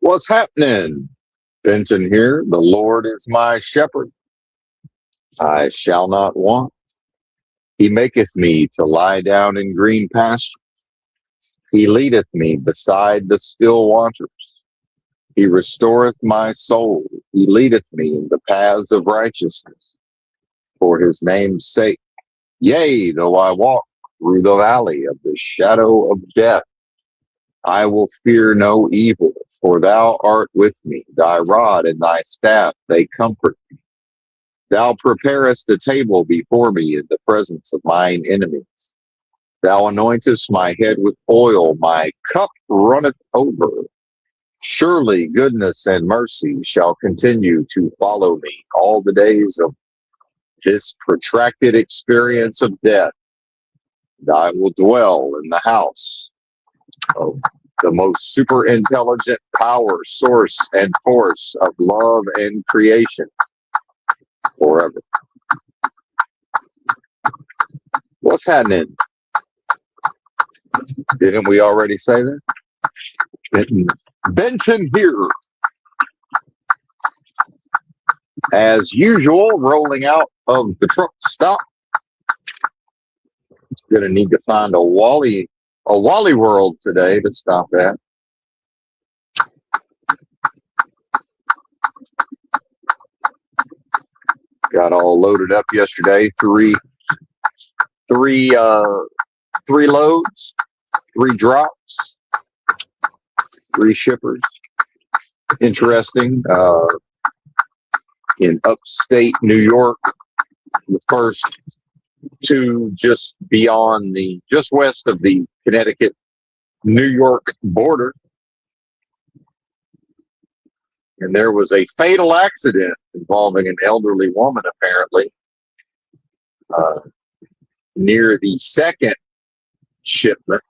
What's happening? Benton here. The Lord is my shepherd. I shall not want. He maketh me to lie down in green pastures. He leadeth me beside the still waters. He restoreth my soul. He leadeth me in the paths of righteousness for his name's sake. Yea, though I walk through the valley of the shadow of death, I will fear no evil, for thou art with me. Thy rod and thy staff, they comfort me. Thou preparest a table before me in the presence of mine enemies. Thou anointest my head with oil, my cup runneth over. Surely goodness and mercy shall continue to follow me all the days of this protracted experience of death. And I will dwell in the house of the most super intelligent power, source, and force of love and creation forever. What's happening? Didn't we already say that? Benton here. As usual, rolling out of the truck stop. Gonna need to find a Wally World today to stop at. Got all loaded up yesterday. Three loads, 3 drops, 3 shippers. Interesting. In upstate New York, the first 2 just west of the Connecticut New York border. And there was a fatal accident involving an elderly woman, apparently, near the second shipment.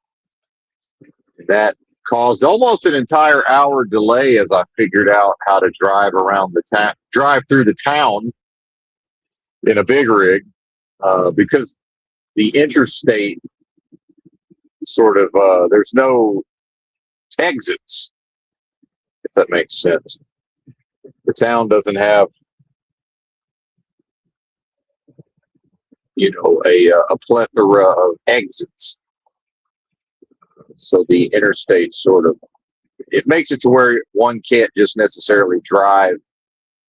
That caused almost an entire hour delay as I figured out how to drive through the town in a big rig, because the interstate sort of, there's no exits, if that makes sense. The town doesn't have, a plethora of exits. So the interstate it makes it to where one can't just necessarily drive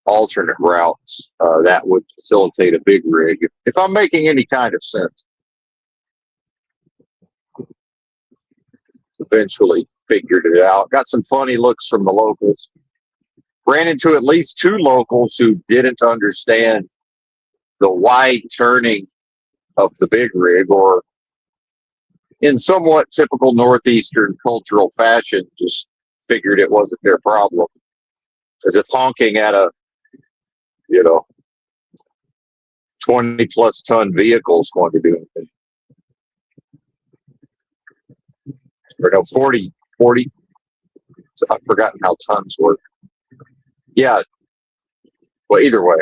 alternate routes. That would facilitate a big rig, if I'm making any kind of sense. Eventually figured it out. Got some funny looks from the locals. Ran into at least 2 locals who didn't understand the wide turning of the big rig, or in somewhat typical Northeastern cultural fashion, just figured it wasn't their problem. As if honking at a, 20+ ton vehicle is going to do anything. Or no, 40. I've forgotten how tons work. Yeah. Well, either way.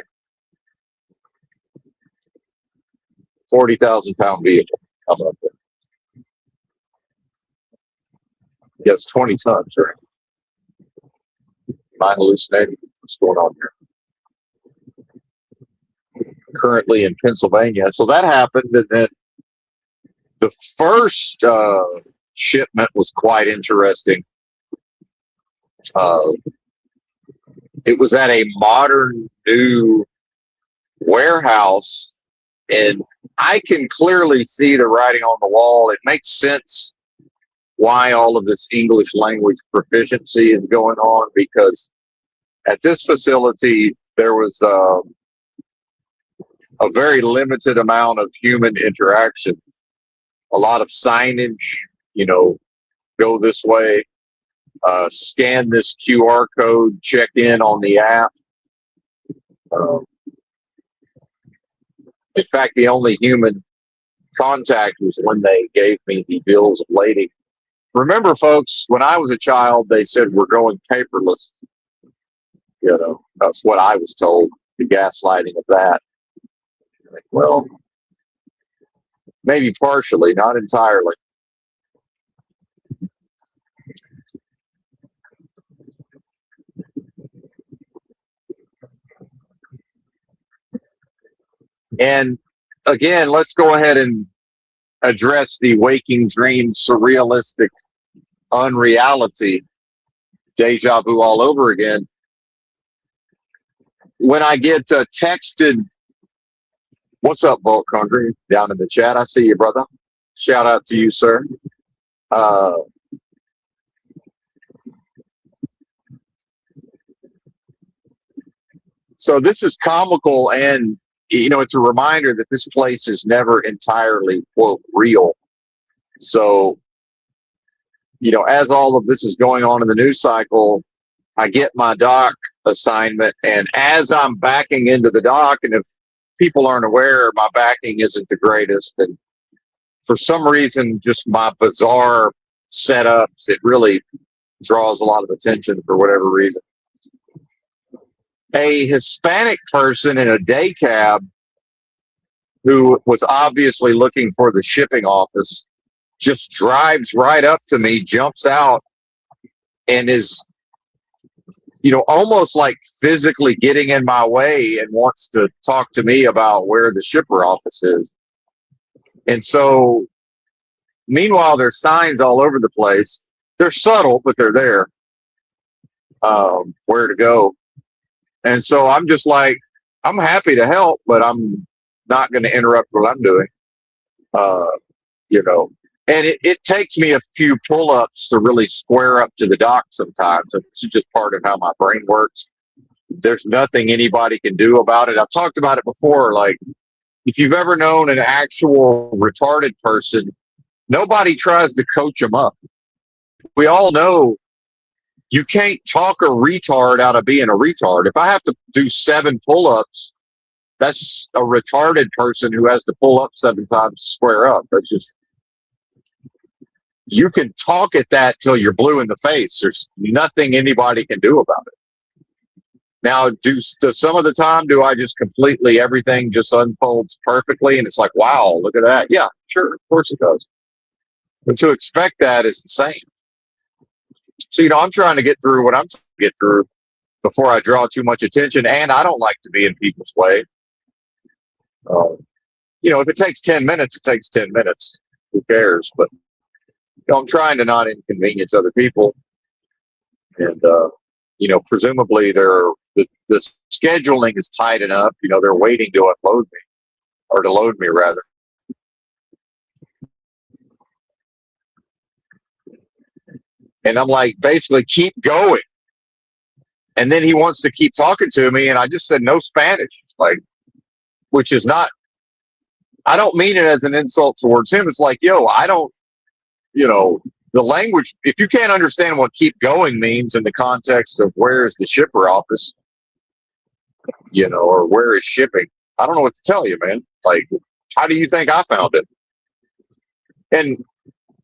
40,000 pound vehicle coming up there. Yes, 20 tons, right? Am I hallucinating? What's going on here? Currently in Pennsylvania. So that happened, and then the first shipment was quite interesting. It was at a modern new warehouse, and I can clearly see the writing on the wall. It makes sense why all of this English language proficiency is going on, because at this facility there was a very limited amount of human interaction. A lot of signage, go this way, scan this QR code, check in on the app. In fact, the only human contact was when they gave me the bills of lading. Remember, folks, when I was a child, they said we're going paperless. That's what I was told, the gaslighting of that. Well, maybe partially, not entirely. And again, let's go ahead and address the waking dream, surrealistic unreality, deja vu all over again. When I get texted, what's up, Bulk Hungry, down in the chat? I see you, brother. Shout out to you, sir. So this is comical, and it's a reminder that this place is never entirely, quote, real. So, as all of this is going on in the news cycle, I get my dock assignment, and as I'm backing into the dock, and if people aren't aware, my backing isn't the greatest, and for some reason, just my bizarre setups, it really draws a lot of attention for whatever reason. A Hispanic person in a day cab who was obviously looking for the shipping office just drives right up to me, jumps out, and is, almost like physically getting in my way and wants to talk to me about where the shipper office is. And so, meanwhile, there's signs all over the place. They're subtle, but they're there, where to go. And so I'm just like, I'm happy to help, but I'm not going to interrupt what I'm doing. And it takes me a few pull-ups to really square up to the dock sometimes. This is just part of how my brain works. There's nothing anybody can do about it. I've talked about it before. Like, if you've ever known an actual retarded person, nobody tries to coach them up. We all know you can't talk a retard out of being a retard. If I have to do 7 pull-ups, that's a retarded person who has to pull up 7 times to square up. That's just, you can talk at that till you're blue in the face. There's nothing anybody can do about it. Now, does some of the time, do I just completely, everything just unfolds perfectly and it's like, wow, look at that? Yeah, sure, of course it does. But to expect that is insane. So, I'm trying to get through what I'm trying to get through before I draw too much attention, and I don't like to be in people's way. If it takes 10 minutes, it takes 10 minutes. Who cares? But I'm trying to not inconvenience other people. And, presumably the scheduling is tight enough. They're waiting to unload me, or to load me, rather. And I'm like, basically, keep going. And then he wants to keep talking to me, and I just said no Spanish, which is not, I don't mean it as an insult towards him. It's like, I don't, the language, if you can't understand what keep going means in the context of where is the shipper office, or where is shipping, I don't know what to tell you, man. Like, how do you think I found it? And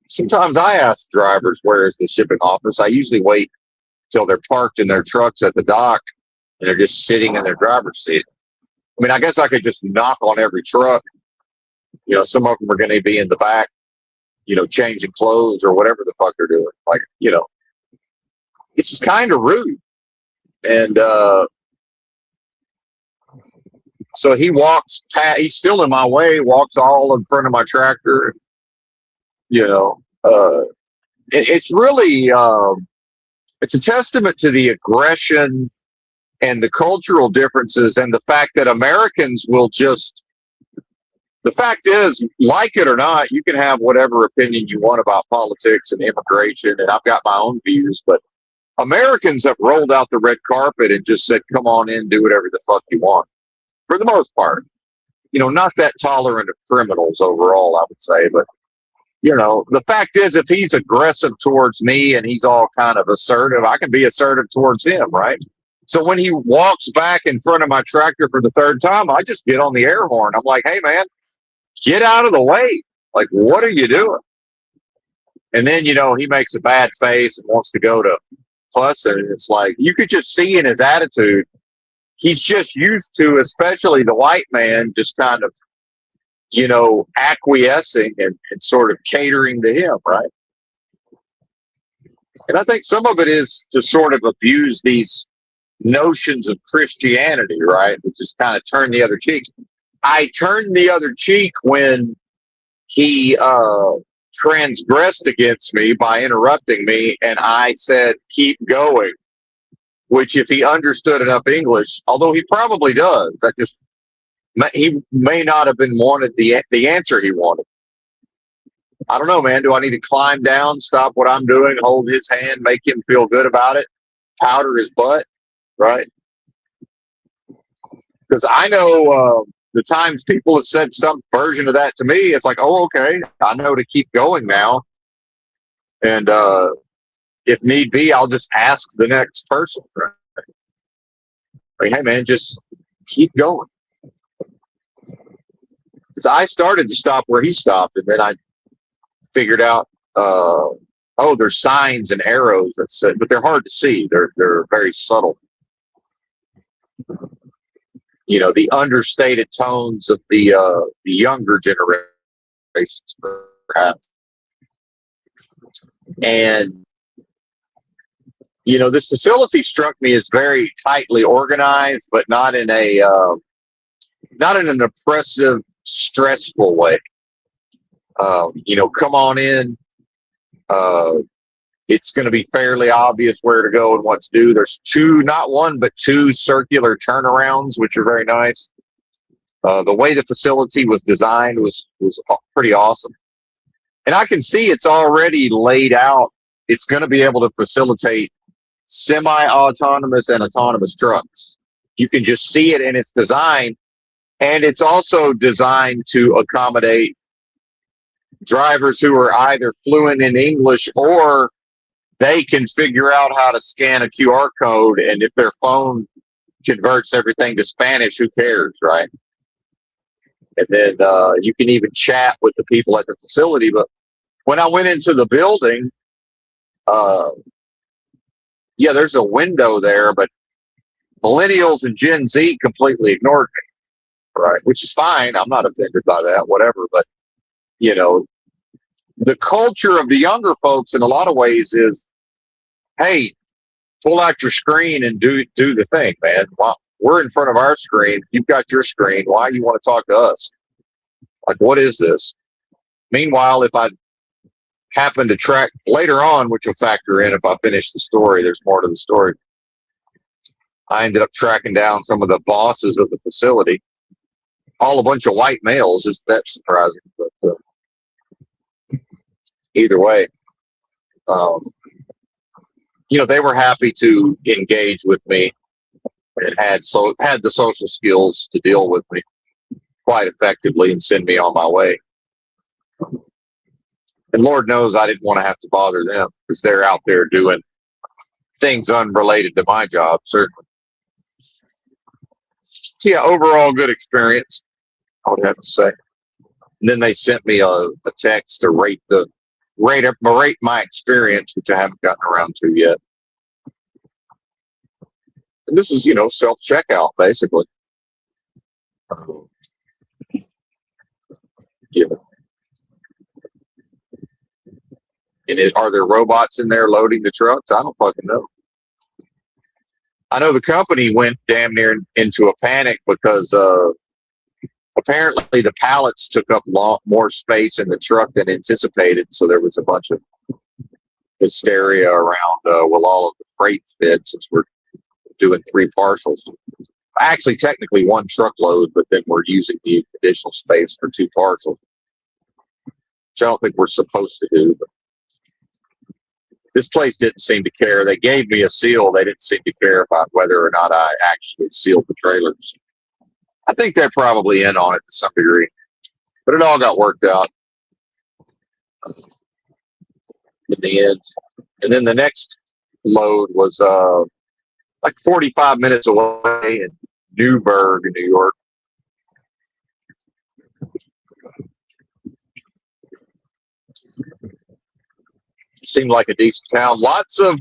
sometimes I ask drivers, where is the shipping office? I usually wait till they're parked in their trucks at the dock and they're just sitting in their driver's seat. I mean, I guess I could just knock on every truck. Some of them are going to be in the back, changing clothes or whatever the fuck they're doing. Like, it's just kind of rude. And so he walks past, he's still in my way, walks all in front of my tractor. It's really, it's a testament to the aggression and the cultural differences, and the fact that Americans will just, the fact is, like it or not, you can have whatever opinion you want about politics and immigration, and I've got my own views, but Americans have rolled out the red carpet and just said, come on in, do whatever the fuck you want, for the most part. Not that tolerant of criminals overall, I would say, but the fact is, if he's aggressive towards me and he's all kind of assertive, I can be assertive towards him, right? So when he walks back in front of my tractor for the 3rd time, I just get on the air horn. I'm like, hey, man, get out of the way. Like, what are you doing? And then, he makes a bad face and wants to go to fuss. And it's like, you could just see in his attitude, he's just used to, especially the white man, just kind of, acquiescing and sort of catering to him, right? And I think some of it is to sort of abuse these notions of Christianity, right? Which is kind of turn the other cheek. I turned the other cheek when he transgressed against me by interrupting me, and I said, keep going, which if he understood enough English, although he probably does, he may not have been wanted the answer he wanted. I don't know, man. Do I need to climb down, stop what I'm doing, hold his hand, make him feel good about it, powder his butt, right? Because I know the times people have said some version of that to me, it's like, oh, okay, I know to keep going now. And if need be, I'll just ask the next person, right? Like, hey, man, just keep going. Because I started to stop where he stopped, and then I figured out, oh, there's signs and arrows that said, but they're hard to see. They're very subtle. You know, the understated tones of the younger generations, perhaps. And you know, this facility struck me as very tightly organized, but not in an oppressive, stressful way. You know, come on in. It's going to be fairly obvious where to go and what to do. There's not one, but two circular turnarounds, which are very nice. The way the facility was designed was pretty awesome. And I can see it's already laid out. It's going to be able to facilitate semi-autonomous and autonomous trucks. You can just see it in its design. And it's also designed to accommodate drivers who are either fluent in English or they can figure out how to scan a QR code. And if their phone converts everything to Spanish, who cares, right? And then you can even chat with the people at the facility. But when I went into the building, yeah, there's a window there, but millennials and Gen Z completely ignored me, right? Which is fine. I'm not offended by that, whatever. But, you know, the culture of the younger folks in a lot of ways is, hey, pull out your screen and do the thing, man. Well, we're in front of our screen. You've got your screen. Why do you want to talk to us? Like, what is this? Meanwhile, if I happen to track later on, which will factor in if I finish the story, there's more to the story. I ended up tracking down some of the bosses of the facility, all a bunch of white males. Is that surprising? But either way, you know, they were happy to engage with me and had the social skills to deal with me quite effectively and send me on my way. And Lord knows I didn't want to have to bother them because they're out there doing things unrelated to my job, certainly. So yeah, overall good experience, I would have to say. And then they sent me a text to rate my experience, which I haven't gotten around to yet. And this is, you know, self-checkout, basically. Yeah. And are there robots in there loading the trucks? I don't fucking know. I know the company went damn near into a panic because apparently the pallets took up more space in the truck than anticipated. So there was a bunch of hysteria around, will all of the freight fit, since we're doing 3 parcels. Actually, technically 1 truckload, but then we're using the additional space for 2 parcels, which I don't think we're supposed to do. But this place didn't seem to care. They gave me a seal. They didn't seem to care whether or not I actually sealed the trailers. I think they're probably in on it to some degree, but it all got worked out in the end. And then the next load was like 45 minutes away in Newburgh, New York. Seemed like a decent town. Lots of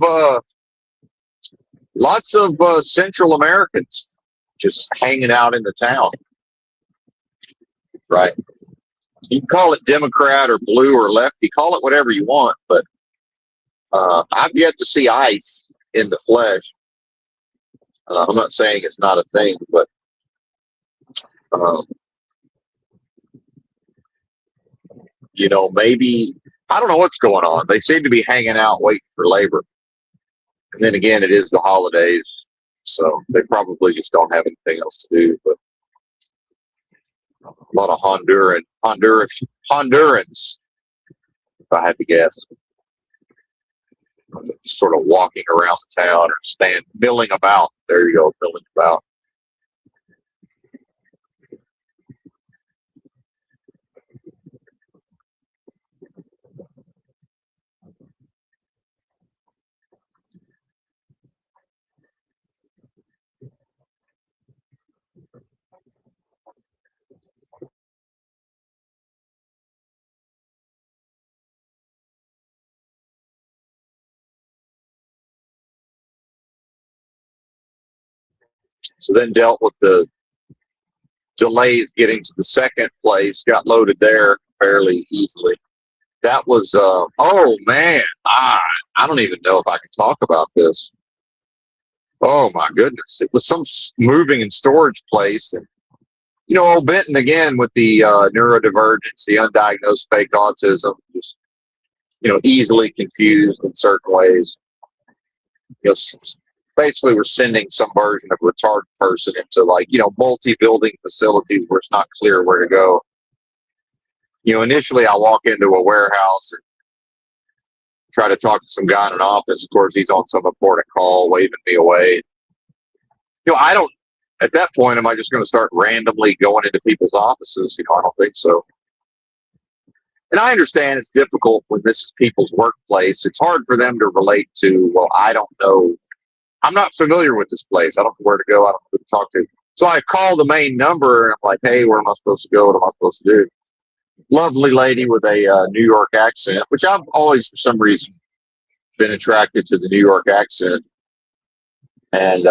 Central Americans just hanging out in the town. Right. You can call it Democrat or blue or lefty, call it whatever you want, but I've yet to see ICE in the flesh. I'm not saying it's not a thing, but Maybe, I don't know what's going on. They seem to be hanging out waiting for labor. And then again, it is the holidays, so they probably just don't have anything else to do. But a lot of Hondurans, if I had to guess, just sort of walking around the town or milling about. There you go, milling about. So then dealt with the delays getting to the second place, got loaded there fairly easily. That was, oh man, I don't even know if I can talk about this. Oh my goodness. It was some moving and storage place. And, old Benton again with the neurodivergence, the undiagnosed fake autism, just, easily confused in certain ways. Basically we're sending some version of a retarded person into multi-building facilities where it's not clear where to go. Initially I walk into a warehouse and try to talk to some guy in an office. Of course, he's on some important call, waving me away. At that point, am I just going to start randomly going into people's offices? I don't think so. And I understand it's difficult when this is people's workplace. It's hard for them to relate to, well, I don't know. I'm not familiar with this place. I don't know where to go. I don't know who to talk to. So I call the main number and I'm like, hey, where am I supposed to go? What am I supposed to do? Lovely lady with a New York accent, which I've always, for some reason, been attracted to the New York accent. And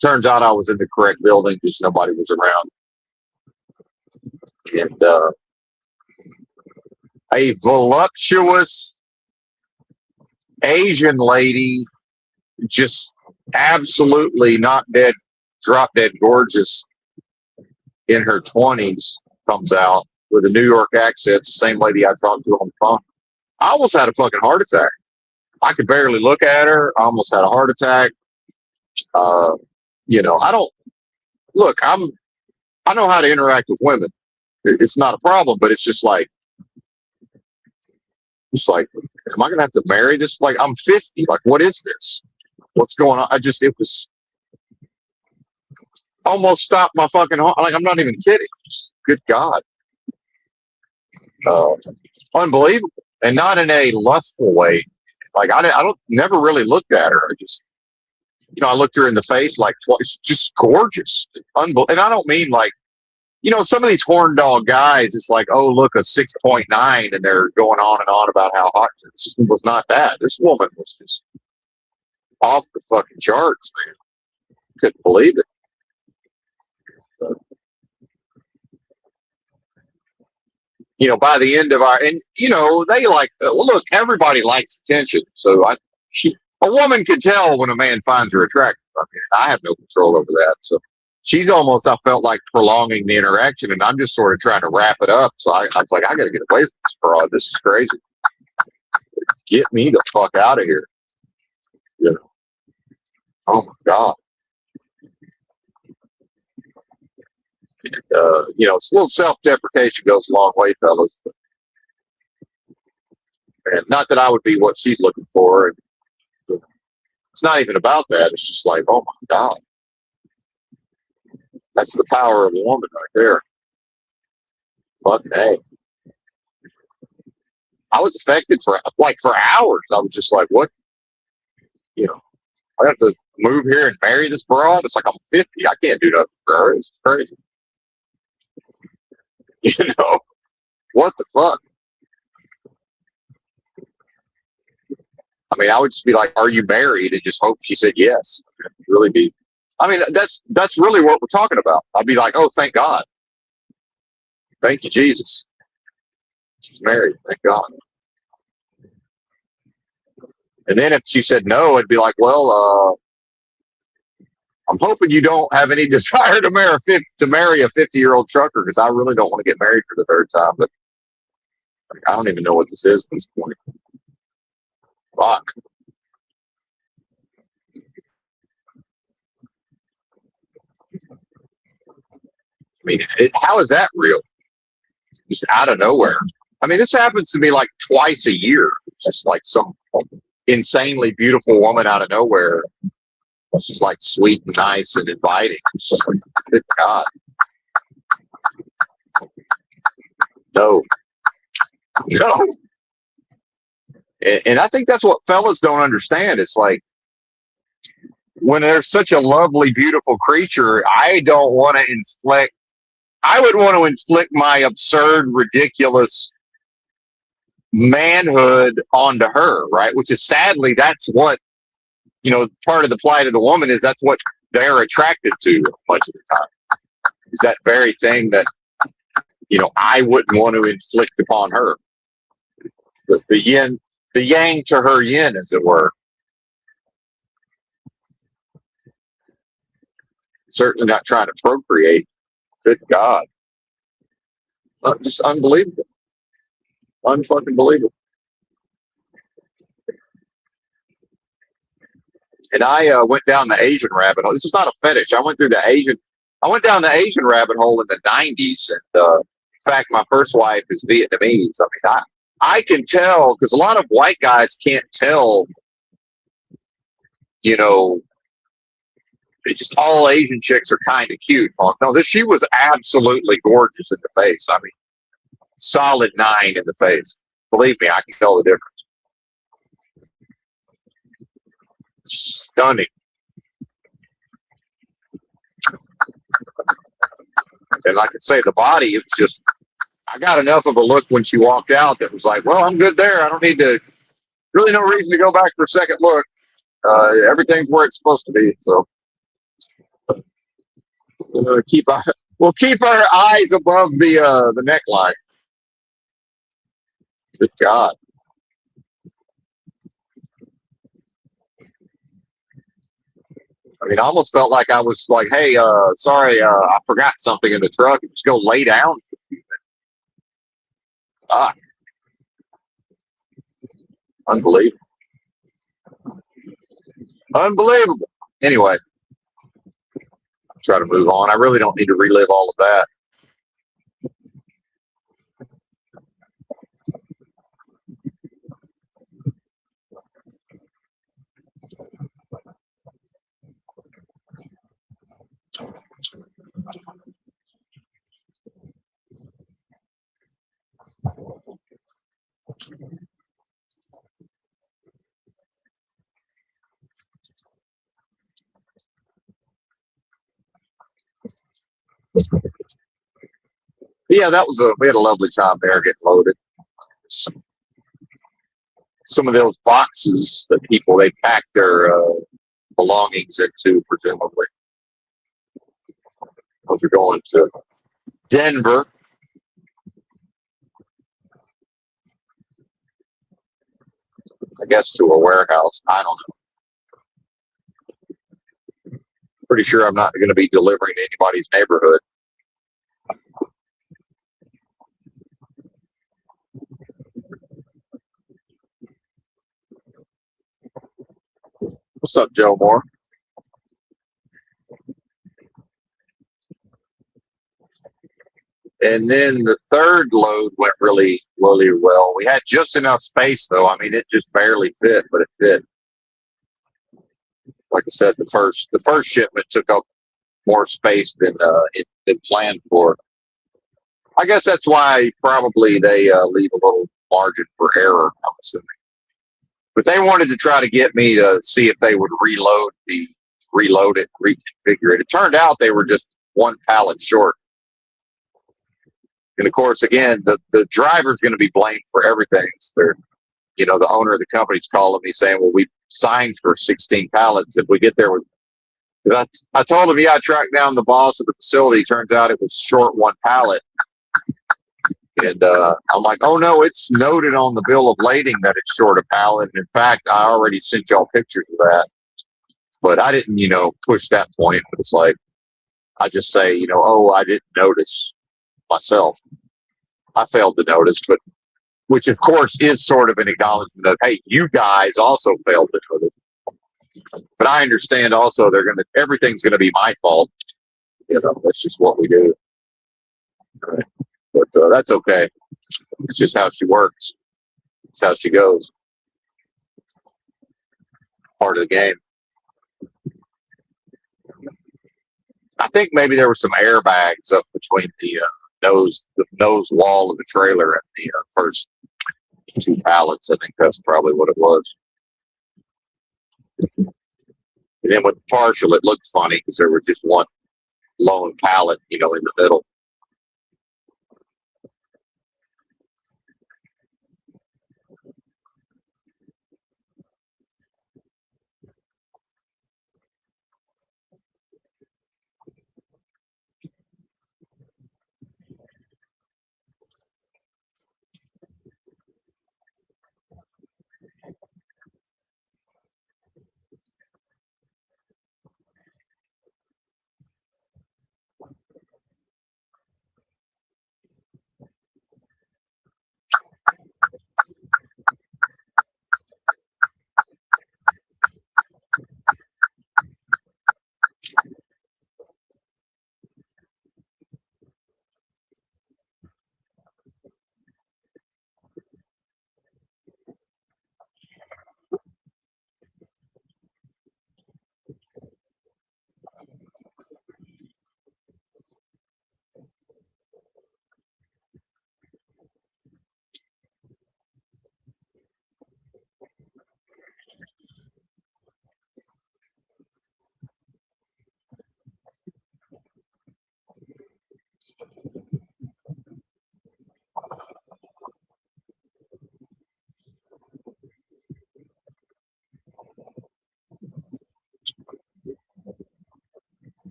turns out I was in the correct building, just nobody was around. And a voluptuous Asian lady, just absolutely not dead, drop dead gorgeous, in her 20s, comes out with a New York accent, the same lady I talked to on the phone. I almost had a fucking heart attack. I could barely look at her. I almost had a heart attack. I don't look. I know how to interact with women. It's not a problem, but it's just like, am I gonna have to marry this? Like, I'm 50. Like, what is this? What's going on? It was almost stopped my fucking heart. Like, I'm not even kidding. Good God. Unbelievable. And not in a lustful way. Like, I don't never really looked at her. I just, I looked her in the face like twice. Just gorgeous. And I don't mean like, some of these horn dog guys, it's like, oh, look, a 6.9, and they're going on and on about how hot. This was not that. This woman was just off the fucking charts, man. Couldn't believe it. By the end of they like, look, everybody likes attention. So a woman can tell when a man finds her attractive. I mean, I have no control over that. So she's almost, I felt like, prolonging the interaction, and I'm just sort of trying to wrap it up. So I was like, I got to get away from this broad. This is crazy. Get me the fuck out of here. Oh my God. And, it's a little self-deprecation goes a long way, fellas. And not that I would be what she's looking for. And it's not even about that. It's just like, oh my God. That's the power of a woman right there. Fucking hey. I was affected for hours. I was just like, what? I have to move here and marry this broad. It's like, I'm 50. I can't do nothing for her. It's crazy. What the fuck? I mean, I would just be like, are you married? And just hope she said yes. Really be. I mean, that's really what we're talking about. I'd be like, oh, thank God. Thank you, Jesus. She's married. Thank God. And then if she said no, it'd be like, well, I'm hoping you don't have any desire to marry a 50-year-old trucker, because I really don't want to get married for the third time. But I don't even know what this is at this point. Fuck. I mean, how is that real? Just out of nowhere. I mean, this happens to me like twice a year. It's just like some insanely beautiful woman out of nowhere. It's just like sweet and nice and inviting. It's just like, good God. No. No. And I think that's what fellas don't understand. It's like, when there's such a lovely, beautiful creature, I don't want to inflict, I would want to inflict my absurd, ridiculous manhood onto her, right? Which is sadly, that's what, part of the plight of the woman is that's what they're attracted to much of the time. Is that very thing that, I wouldn't want to inflict upon her. The yin, the yang to her yin, as it were. Certainly not trying to procreate. Good God. Just unbelievable. Unfucking believable. And I went down the Asian rabbit hole. This is not a fetish. I went down the Asian rabbit hole in the 90s. And in fact, my first wife is Vietnamese. I mean, I can tell, because a lot of white guys can't tell, just all Asian chicks are kind of cute. No, she was absolutely gorgeous in the face. I mean, solid 9 in the face. Believe me, I can tell the difference. Stunning. And like I say, the body, it's just, I got enough of a look when she walked out that was like, well, I'm good there. I don't need to, really no reason to go back for a second look. Everything's where it's supposed to be. So we'll keep our eyes above the neckline. Good God. I mean, I almost felt like I was like, hey, sorry, I forgot something in the truck. Just go lay down. Unbelievable. Unbelievable. Anyway, I'll try to move on. I really don't need to relive all of that. Yeah, we had a lovely time there getting loaded. Some of those boxes that they pack their belongings into, presumably. Those are going to Denver. I guess to a warehouse. I don't know. Pretty sure I'm not going to be delivering to anybody's neighborhood. What's up, Joe Moore? And then the third load went really, really well. We had just enough space, though. I mean, it just barely fit, but it fit. Like I said, the first shipment took up more space than planned for. I guess that's why probably they leave a little margin for error, I'm assuming. But they wanted to try to get me to see if they would reload it, reconfigure it. It turned out they were just one pallet short. And of course, again, the driver's going to be blamed for everything. So the owner of the company's calling me saying, well, we signed for 16 pallets. If we get there with, I told him, I tracked down the boss of the facility. Turns out it was short one pallet. And I'm like, oh no, it's noted on the bill of lading that it's short a pallet. And in fact, I already sent y'all pictures of that. But I didn't, push that point. But it's like, I just say, oh, I didn't notice myself. I failed to notice, but which of course is sort of an acknowledgement of, hey, you guys also failed to do it. But I understand also everything's gonna be my fault. You know, that's just what we do. Right. But that's okay. It's just how she works. It's how she goes. Part of the game. I think maybe there were some airbags up between the nose wall of the trailer and the first two pallets. I think that's probably what it was. And then with the partial, it looked funny because there was just one lone pallet, in the middle.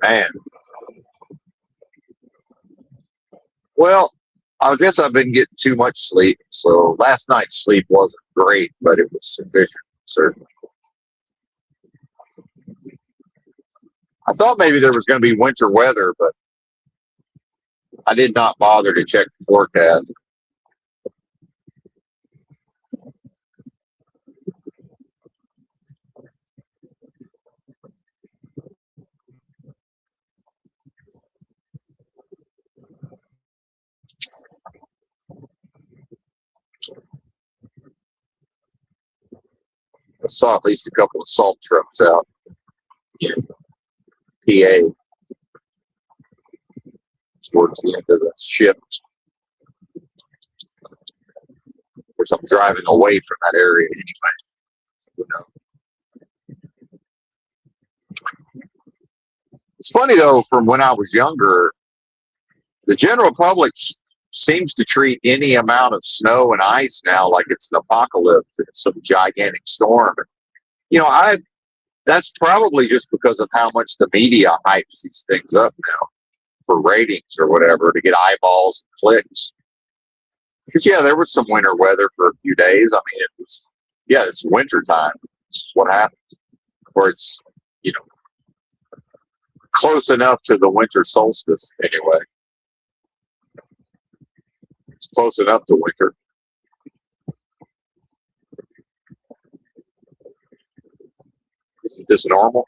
Man. Well, I guess I've been getting too much sleep. So last night's sleep wasn't great, but it was sufficient, certainly. I thought maybe there was going to be winter weather, but I did not bother to check the forecast. I saw at least a couple of salt trucks out in PA towards the end of the shift. Of course, I'm driving away from that area anyway. It's funny though, from when I was younger, the general public seems to treat any amount of snow and ice now like it's an apocalypse, it's some gigantic storm. That's probably just because of how much the media hypes these things up now for ratings or whatever to get eyeballs and clicks. Because there was some winter weather for a few days. I mean, it's winter time. It's what happens. Or it's, close enough to the winter solstice anyway. It's close enough to winter. Isn't this normal?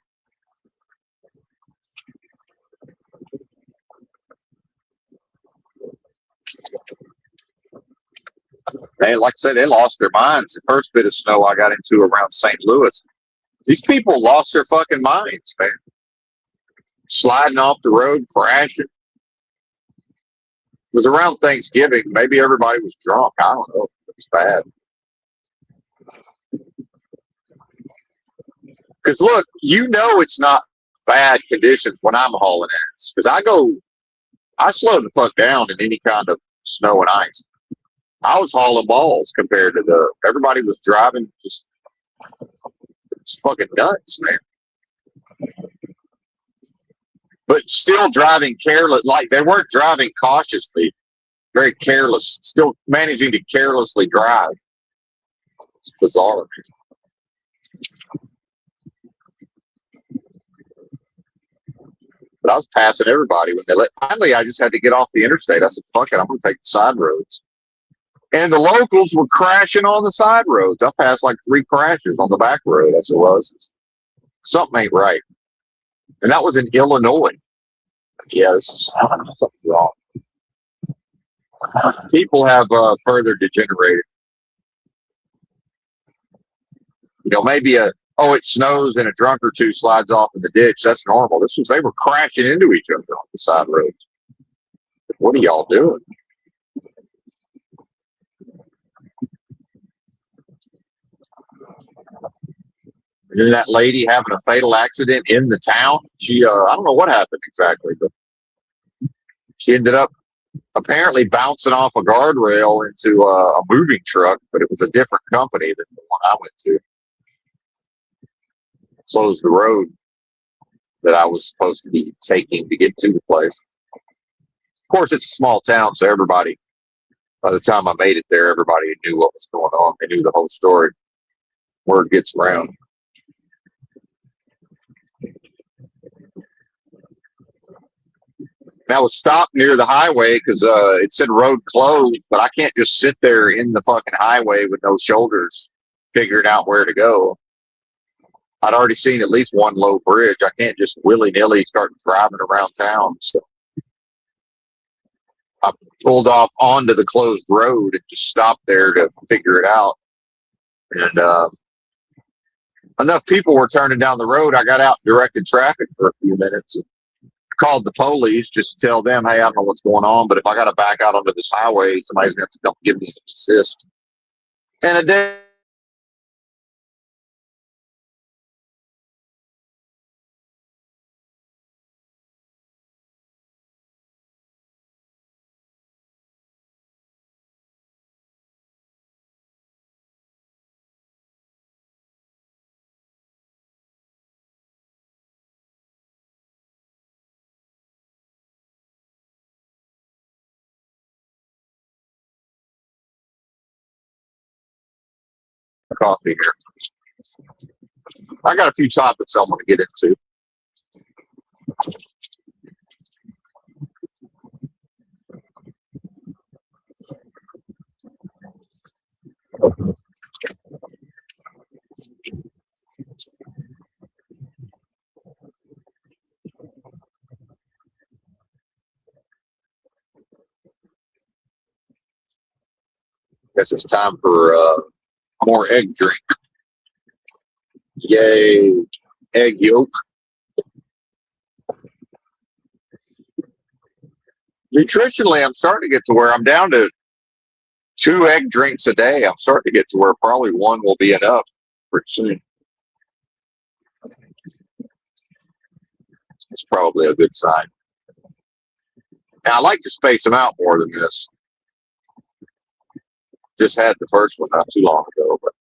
Like I said, they lost their minds. The first bit of snow I got into around St. Louis, these people lost their fucking minds, man. Sliding off the road, crashing. It was around Thanksgiving. Maybe everybody was drunk. I don't know. It's bad. Because look, it's not bad conditions when I'm hauling ass. Because I slow the fuck down in any kind of snow and ice. I was hauling balls compared to everybody was driving just fucking nuts, man. But still driving careless, like they weren't driving cautiously, very careless, still managing to carelessly drive. It's bizarre. But I was passing everybody when finally I just had to get off the interstate. I said, fuck it, I'm going to take the side roads. And the locals were crashing on the side roads. I passed like 3 crashes on the back road as it was. Something ain't right. And that was in Illinois. Yes, something's wrong. People have further degenerated. You know, maybe it snows and a drunk or two slides off in the ditch. That's normal. They were crashing into each other on the side roads. What are y'all doing? And that lady having a fatal accident in the town. She, I don't know what happened exactly, but she ended up apparently bouncing off a guardrail into a moving truck, but it was a different company than the one I went to. Closed the road that I was supposed to be taking to get to the place. Of course, it's a small town, so everybody, by the time I made it there, everybody knew what was going on. They knew the whole story. Word gets around. And I was stopped near the highway because it said road closed, but I can't just sit there in the fucking highway with no shoulders figuring out where to go. I'd already seen at least one low bridge. I can't just willy-nilly start driving around town. So I pulled off onto the closed road and just stopped there to figure it out. And enough people were turning down the road. I got out and directed traffic for a few minutes. And called the police just to tell them, hey, I don't know what's going on, but if I got to back out onto this highway, somebody's going to have to come give me an assist. And a day coffee here. I got a few topics I want to get into. Guess it's time for more egg drink. Yay, egg yolk. Nutritionally, I'm starting to get to where I'm down to 2 egg drinks a day. I'm starting to get to where probably one will be enough pretty soon. It's probably a good sign. Now, I like to space them out more than this. Just had the first one not too long ago, but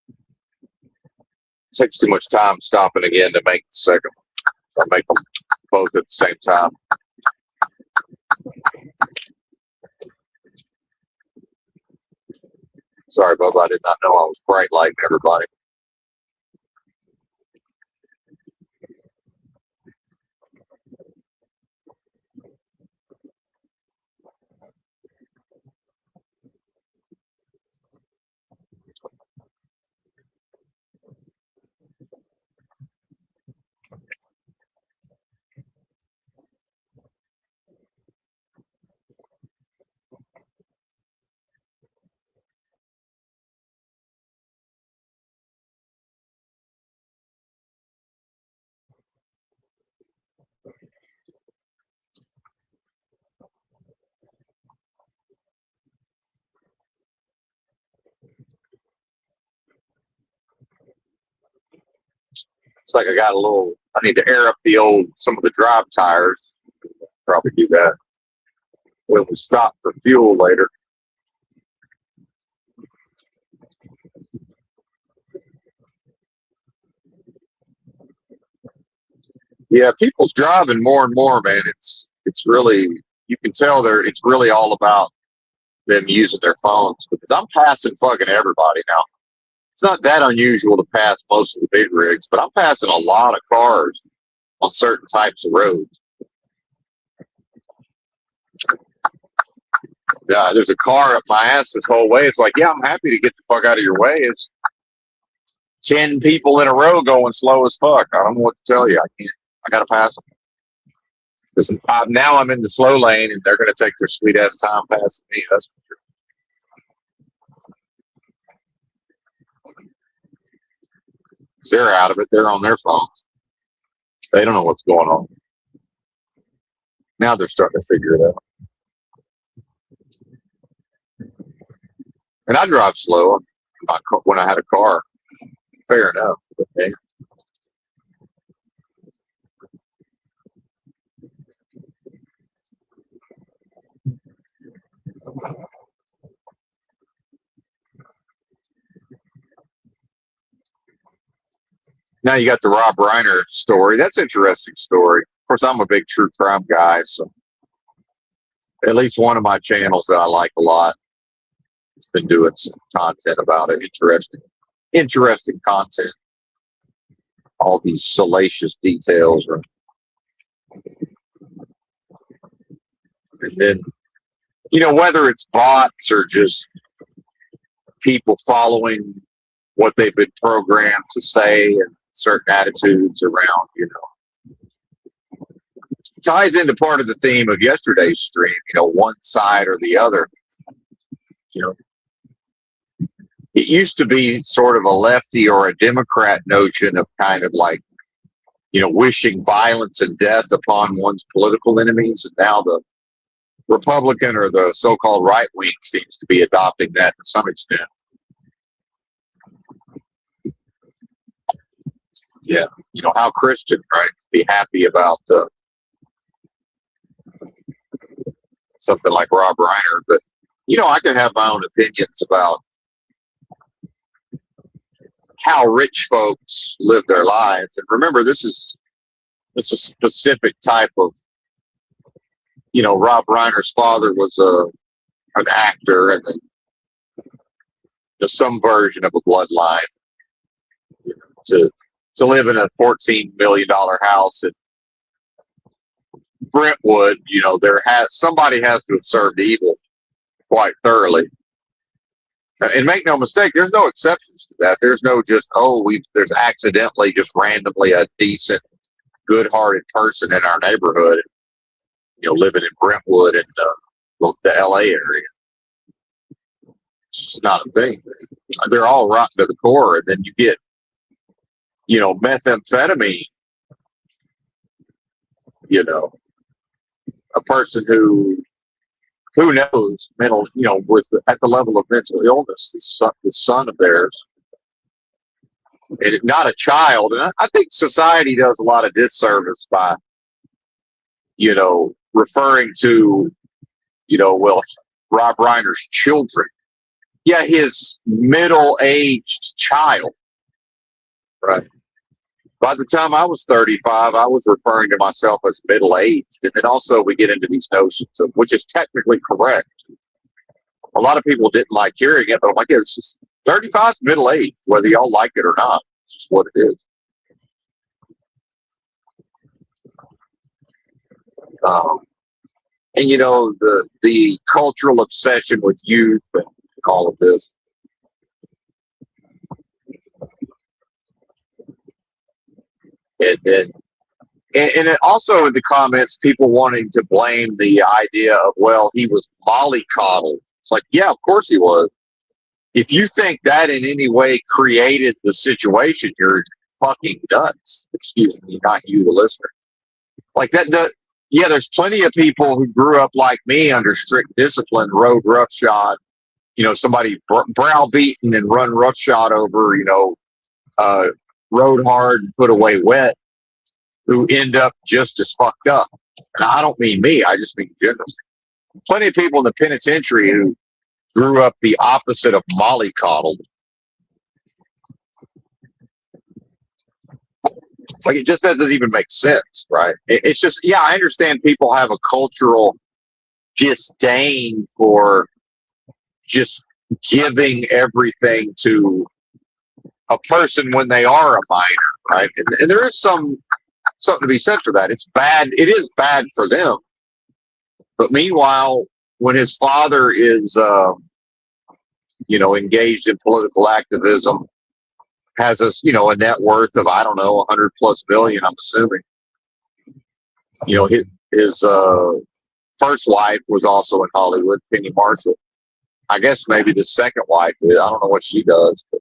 it takes too much time stopping again to make the second one. I make them both at the same time. Sorry, Bubba, I did not know I was bright lighting everybody. It's like I need to air up some of the drive tires. Probably do that when we stop for fuel later. Yeah, people's driving more and more, man. It's really, you can tell it's really all about them using their phones, because I'm passing fucking everybody now. It's not that unusual to pass most of the big rigs, but I'm passing a lot of cars on certain types of roads. Yeah, there's a car up my ass this whole way. It's like, yeah, I'm happy to get the fuck out of your way. It's 10 people in a row going slow as fuck. I don't know what to tell you. I can't. I gotta pass them. Because now I'm in the slow lane, and they're gonna take their sweet ass time passing me. That's for sure. They're out of it. They're on their phones. They don't know what's going on. Now they're starting to figure it out. And I drive slow when I had a car. Fair enough. But, hey. Now you got the Rob Reiner story. That's an interesting story. Of course, I'm a big true crime guy, so at least one of my channels that I like a lot has been doing some content about it. Interesting content. All these salacious details. And then, whether it's bots or just people following what they've been programmed to say and certain attitudes around, ties into part of the theme of yesterday's stream, one side or the other. It used to be sort of a lefty or a Democrat notion of kind of like, wishing violence and death upon one's political enemies. And now the Republican or the so-called right wing seems to be adopting that to some extent. Yeah, how Christian, right? Be happy about something like Rob Reiner, but I can have my own opinions about how rich folks live their lives. And remember, it's a specific type of, Rob Reiner's father was an actor, and then some version of a bloodline. To live in a $14 million house in Brentwood, somebody has to have served evil quite thoroughly. And make no mistake, there's no exceptions to that. There's no just, there's accidentally just randomly a decent, good-hearted person in our neighborhood, living in Brentwood and the LA area. It's just not a thing. They're all rotten to the core, and then you get, methamphetamine, a person who knows mental, at the level of mental illness, the son of theirs, and not a child. And I think society does a lot of disservice by, referring to, Rob Reiner's children. Yeah, his middle-aged child, right? By the time I was 35, I was referring to myself as middle-aged. And then also we get into these notions of, which is technically correct. A lot of people didn't like hearing it, but I'm like, it's just 35 is middle-aged, whether y'all like it or not. It's just what it is. And the cultural obsession with youth and all of this. And then, and it also in the comments, people wanting to blame the idea of, well, he was mollycoddled. It's like, yeah, of course he was. If you think that in any way created the situation, you're fucking nuts. Excuse me, not you, the listener. Like that. Yeah, there's plenty of people who grew up like me under strict discipline, rode roughshod. Somebody browbeaten and run roughshod over. Rode hard and put away wet, who end up just as fucked up. And I don't mean me, I just mean generally. Plenty of people in the penitentiary who grew up the opposite of mollycoddled. It's like, it just doesn't even make sense, right? It's just, yeah, I understand people have a cultural disdain for just giving everything to a person when they are a minor, right? And there is something to be said for that. It's bad. It is bad for them. But meanwhile, when his father is, engaged in political activism, has a net worth of, I don't know, 100 plus billion, I'm assuming. His first wife was also in Hollywood, Penny Marshall. I guess maybe the second wife is. I don't know what she does. But,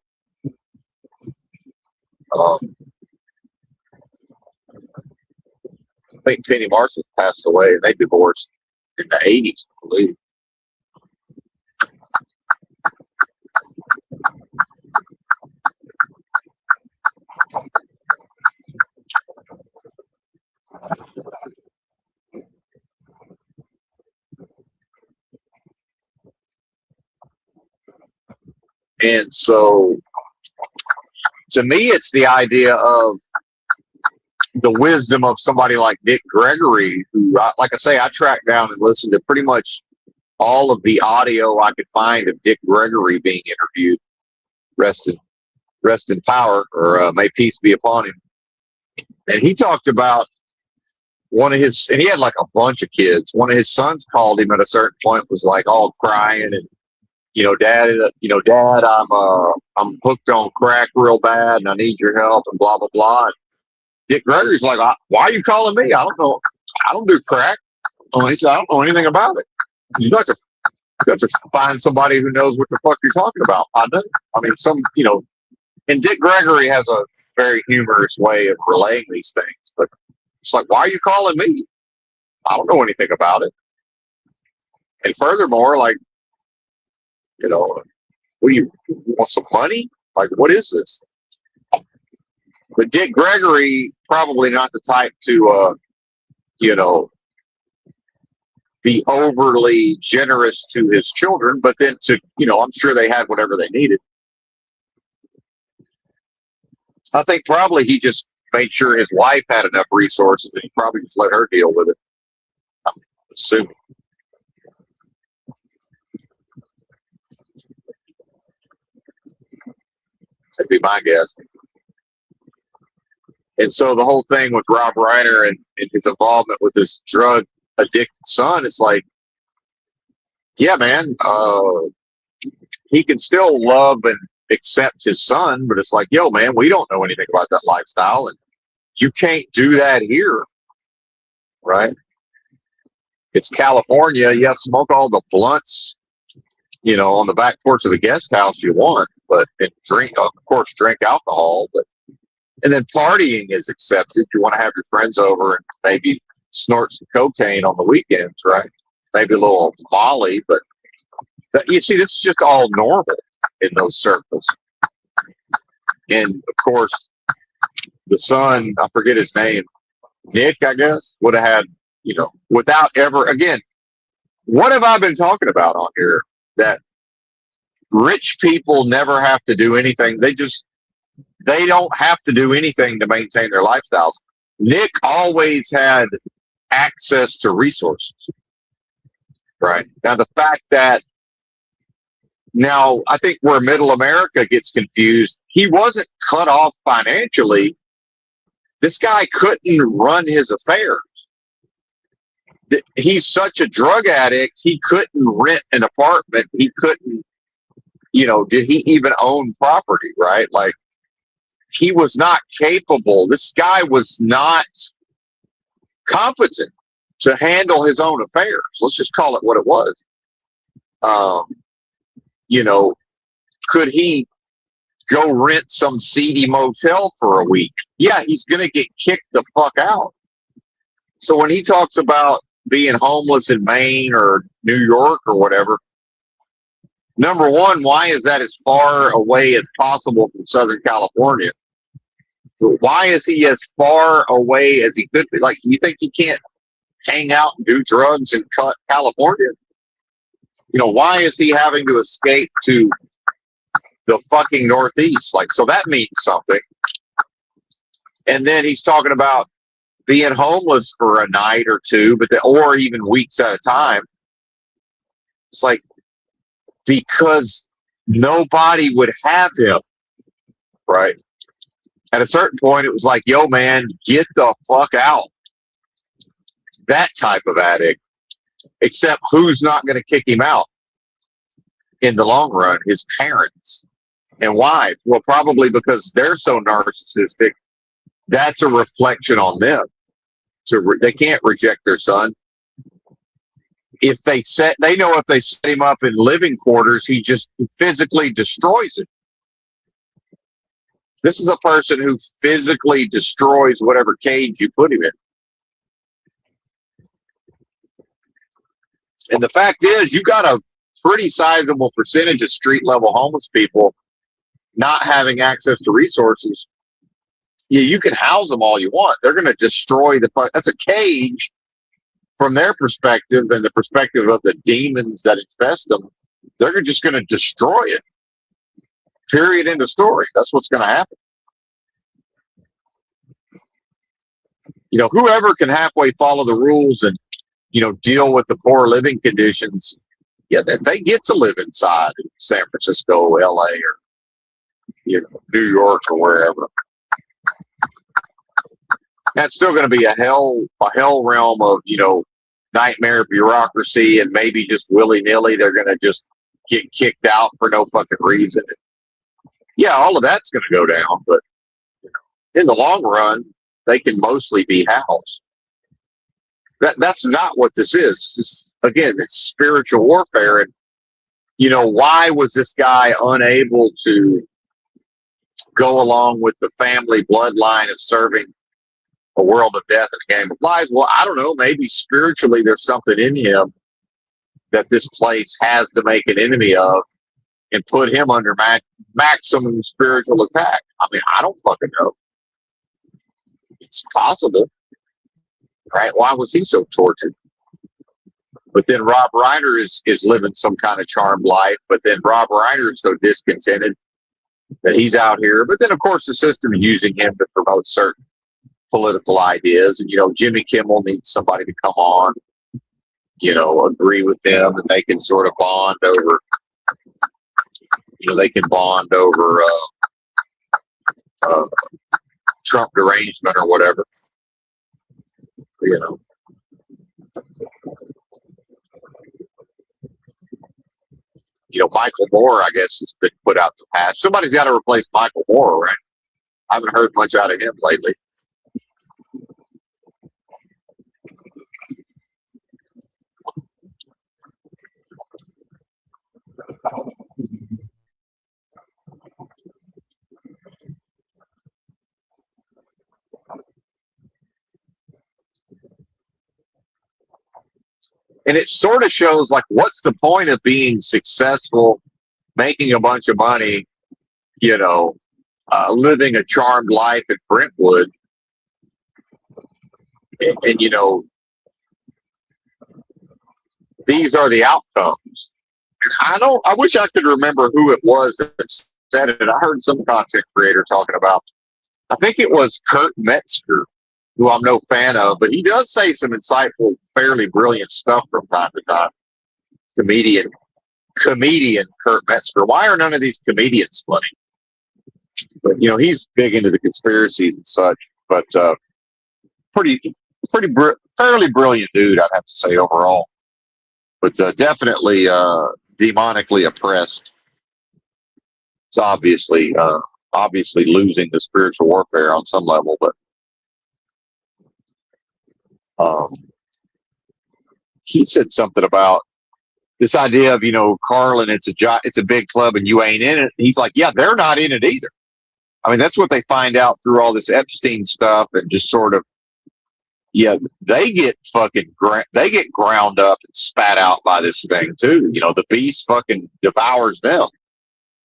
I think Penny Marshall's passed away. They divorced in the 80s, I believe. And so, to me, it's the idea of the wisdom of somebody like Dick Gregory, who, like I say, I tracked down and listened to pretty much all of the audio I could find of Dick Gregory being interviewed. Rest in power, or may peace be upon him. And he talked about one of his, and he had like a bunch of kids. One of his sons called him at a certain point, was like all crying and, Dad, I'm hooked on crack real bad and I need your help and blah, blah, blah. And Dick Gregory's like, why are you calling me? I don't know. I don't do crack. He said, I don't know anything about it. You have to find somebody who knows what the fuck you're talking about. I mean, and Dick Gregory has a very humorous way of relaying these things, but it's like, why are you calling me? I don't know anything about it. And furthermore, like, you want some money? Like, what is this? But Dick Gregory, probably not the type to, be overly generous to his children, but then I'm sure they had whatever they needed. I think probably he just made sure his wife had enough resources and he probably just let her deal with it. I'm assuming. That'd be my guess. And so the whole thing with Rob Reiner and his involvement with his drug addicted son, it's like, yeah, man, he can still love and accept his son, but it's like, yo, man, we don't know anything about that lifestyle, and you can't do that here, right? It's California. Yeah, smoke all the blunts, on the back porch of the guest house you want, and drink, of course, drink alcohol, and then partying is accepted. You want to have your friends over and maybe snort some cocaine on the weekends, right? Maybe a little Molly, but you see, this is just all normal in those circles. And of course, the son, I forget his name, Nick, I guess, would have had, without ever, again, what have I been talking about on here? That rich people never have to do anything. They don't have to do anything to maintain their lifestyles. Nick always had access to resources, right? Now, the fact that I think where middle America gets confused, he wasn't cut off financially. This guy couldn't run his affairs. He's such a drug addict, he couldn't rent an apartment. He couldn't, did he even own property, right? Like, he was not capable. This guy was not competent to handle his own affairs. Let's just call it what it was. Could he go rent some seedy motel for a week? Yeah, he's going to get kicked the fuck out. So when he talks about being homeless in Maine or New York or whatever, number one, why is that as far away as possible from Southern California? Why is he as far away as he could be? Like, you think he can't hang out and do drugs in California? Why is he having to escape to the fucking Northeast? Like, so that means something. And then he's talking about being homeless for a night or two, or even weeks at a time. It's like, because nobody would have him, right? At a certain point, it was like, yo, man, get the fuck out. That type of addict. Except who's not going to kick him out in the long run? His parents. And why? Well, probably because they're so narcissistic. That's a reflection on them. They can't reject their son. If they know if they set him up in living quarters, he just physically destroys it. This is a person who physically destroys whatever cage you put him in. And the fact is, you got a pretty sizable percentage of street level homeless people not having access to resources. Yeah, you can house them all you want. They're going to destroy that's a cage from their perspective and the perspective of the demons that infest them. They're just going to destroy it. Period. End of story. That's what's going to happen. You know, whoever can halfway follow the rules and, you know, deal with the poor living conditions, yeah, they get to live inside in San Francisco, LA, or, you know, New York or wherever. That's still going to be a hell realm of, you know, nightmare bureaucracy, and maybe just willy-nilly they're going to just get kicked out for no fucking reason. Yeah, all of that's going to go down, but you know, in the long run, they can mostly be housed. That's not what this is. Just, again, it's spiritual warfare. And, you know, why was this guy unable to go along with the family bloodline of serving a world of death and a game of lies? Well, I don't know. Maybe spiritually there's something in him that this place has to make an enemy of and put him under maximum spiritual attack. I mean, I don't fucking know. It's possible, right? Why was he so tortured? But then Rob Reiner is living some kind of charmed life. But then Rob Reiner is so discontented that he's out here. But then, of course, the system is using him to promote certain political ideas. And, you know, Jimmy Kimmel needs somebody to come on, you know, agree with them, and they can sort of bond over, you know, they can bond over Trump derangement or whatever, you know. You know, Michael Moore, I guess, has been put out to pasture. Somebody's got to replace Michael Moore, right? I haven't heard much out of him lately. And it sort of shows, like, what's the point of being successful, making a bunch of money, you know, living a charmed life at Brentwood, and you know, these are the outcomes. And I wish I could remember who it was that said it. I heard some content creator talking about, I think it was Kurt Metzger, who I'm no fan of, but he does say some insightful, fairly brilliant stuff from time to time. Comedian Kurt Metzger. Why are none of these comedians funny? But, you know, he's big into the conspiracies and such, but fairly brilliant dude, I'd have to say, overall. But definitely demonically oppressed. It's obviously losing the spiritual warfare on some level, but he said something about this idea of, you know, Carlin, it's a big club and you ain't in it. He's like, yeah, they're not in it either. I mean, that's what they find out through all this Epstein stuff, and just sort of, yeah, they get ground up and spat out by this thing too. You know, the beast fucking devours them.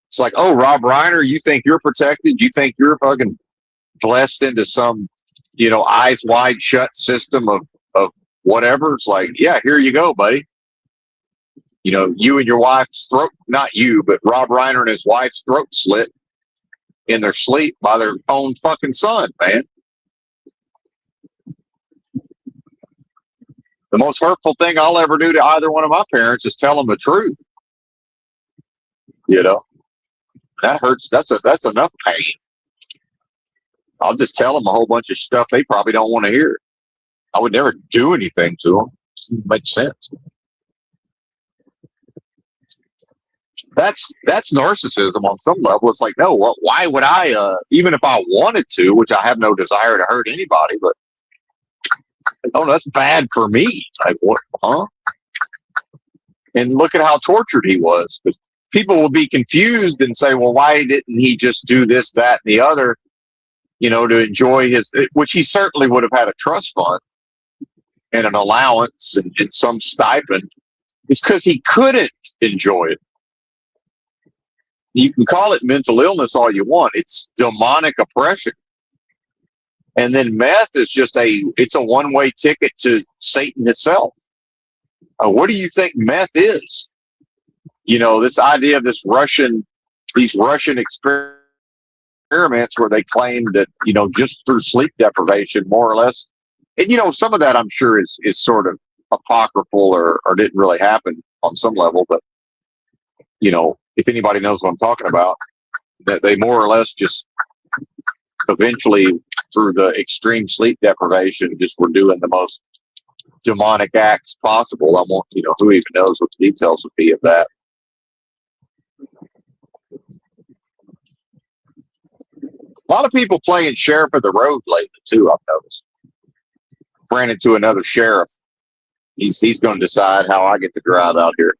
It's like, oh, Rob Reiner, you think you're protected? You think you're fucking blessed into some, you know, eyes wide shut system of whatever? It's like, yeah, here you go, buddy. You know, you and your wife's throat, not you, but Rob Reiner and his wife's throat slit in their sleep by their own fucking son, man. The most hurtful thing I'll ever do to either one of my parents is tell them the truth. You know, that hurts. That's enough pain. I'll just tell them a whole bunch of stuff they probably don't want to hear. I would never do anything to them. It makes sense. That's narcissism on some level. It's like, no, why would I, even if I wanted to, which I have no desire to hurt anybody, but oh, that's bad for me. Like, what, huh? And look at how tortured he was. Because people will be confused and say, well, why didn't he just do this, that, and the other, to enjoy which he certainly would have had a trust fund and an allowance and some stipend. It's because he couldn't enjoy it. You can call it mental illness all you want. It's demonic oppression. And then meth is just it's a one-way ticket to Satan itself. What do you think meth is? This idea of these Russian experiments where they claim that, just through sleep deprivation, more or less. And, some of that I'm sure is sort of apocryphal or didn't really happen on some level. But, if anybody knows what I'm talking about, that they more or less just eventually, through the extreme sleep deprivation, just were doing the most demonic acts possible. I won't, who even knows what the details would be of that. A lot of people playing sheriff of the road lately too, I've noticed. Ran into another sheriff. He's going to decide how I get to drive out here.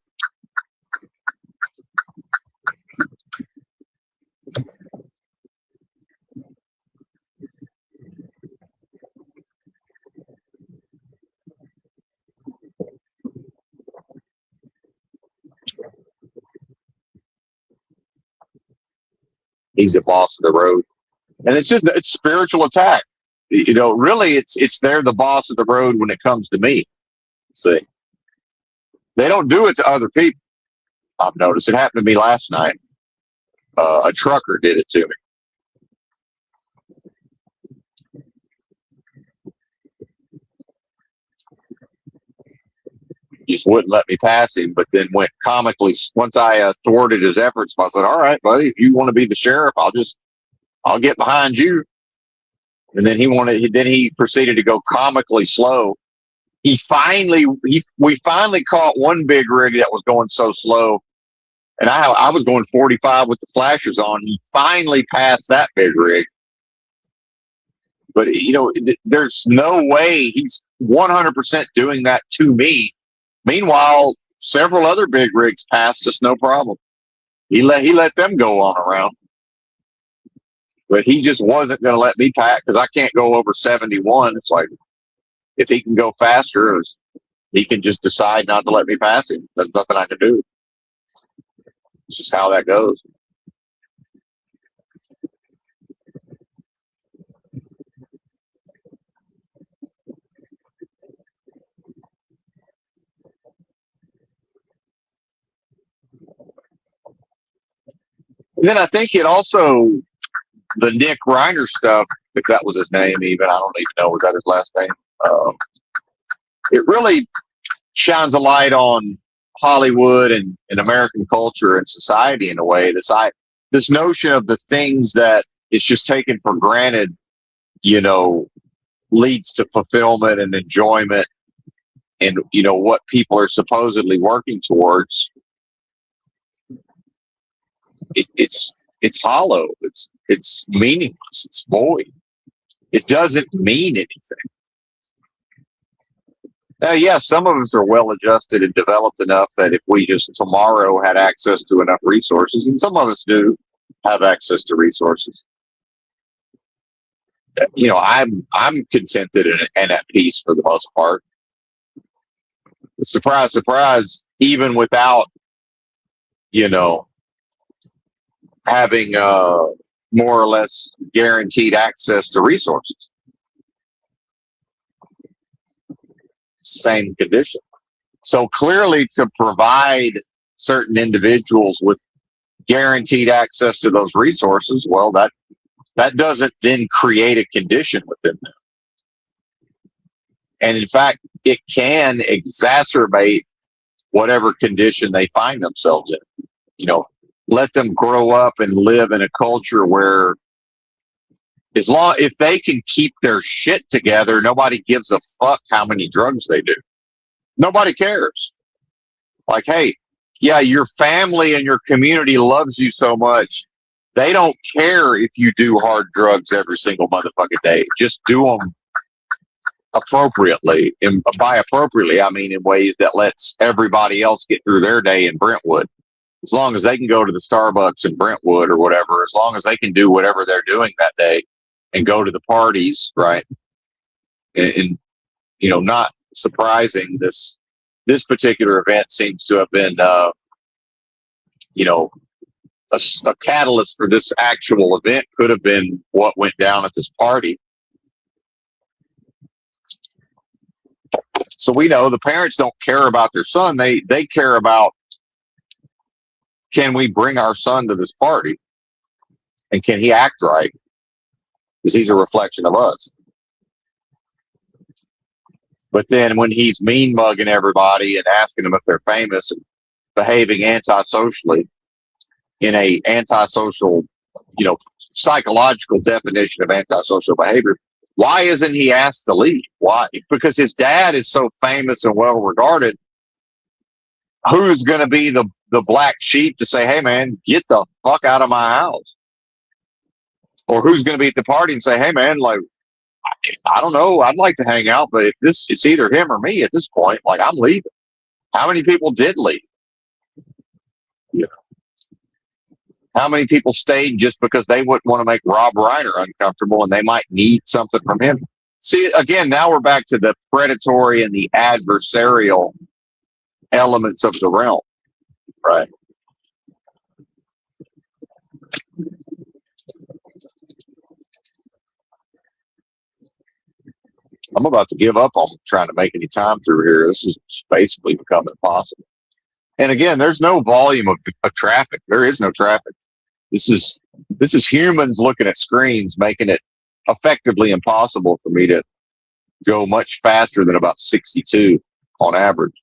He's the boss of the road. And it's spiritual attack. Really it's they're the boss of the road when it comes to me. See, they don't do it to other people. I've noticed it happened to me last night. A trucker did it to me. He just wouldn't let me pass him, but then went comically. Once I thwarted his efforts, I said, "All right, buddy, if you want to be the sheriff, I'll get behind you." And then he proceeded to go comically slow. We finally caught one big rig that was going so slow, and I was going 45 with the flashers on. He finally passed that big rig. But there's no way he's 100% doing that to me. Meanwhile, several other big rigs passed us, no problem. He let them go on around. But he just wasn't going to let me pass because I can't go over 71. It's like, if he can go faster, he can just decide not to let me pass him. There's nothing I can do. It's just how that goes. And then I think it also, the Nick Reiner stuff, if that was his name even, I don't even know, was that his last name? It really shines a light on Hollywood and American culture and society in a way. This notion of the things that is just taken for granted, leads to fulfillment and enjoyment and, what people are supposedly working towards. It's hollow. It's meaningless. It's void. It doesn't mean anything. Now, yeah, some of us are well adjusted and developed enough that if we just tomorrow had access to enough resources, and some of us do have access to resources, I'm contented and at peace for the most part. Surprise, surprise, even without, having more or less guaranteed access to resources. Same condition. So clearly, to provide certain individuals with guaranteed access to those resources, well, that doesn't then create a condition within them. And in fact, it can exacerbate whatever condition they find themselves in. Let them grow up and live in a culture where, if they can keep their shit together, nobody gives a fuck how many drugs they do. Nobody cares. Like, hey, Yeah, your family and your community loves you so much. They don't care if you do hard drugs every single motherfucking day. Just do them appropriately. And by appropriately, I mean in ways that lets everybody else get through their day in Brentwood. As long as they can go to the Starbucks in Brentwood or whatever, as long as they can do whatever they're doing that day and go to the parties, right? And you know, not surprising, this particular event seems to have been, you know, a catalyst for this actual event. Could have been what went down at this party. So we know the parents don't care about their son. They care about, can we bring our son to this party? And can he act right? Because he's a reflection of us. But then when he's mean mugging everybody and asking them if they're famous and behaving antisocially in a antisocial, you know, psychological definition of antisocial behavior, why isn't he asked to leave? Why? Because his dad is so famous and well regarded. Who's going to be the black sheep to say, hey man, get the fuck out of my house? Or who's going to be at the party and say, hey man, like, I don't know, I'd like to hang out, but if it's either him or me at this point, like, I'm leaving. How many people did leave? Yeah. How many people stayed just because they wouldn't want to make Rob Reiner uncomfortable and they might need something from him? See, again, now we're back to the predatory and the adversarial elements of the realm, right? I'm about to give up on trying to make any time through here. This is basically becoming impossible. And again, there's no volume of traffic. There is no traffic. This is humans looking at screens, making it effectively impossible for me to go much faster than about 62 on average.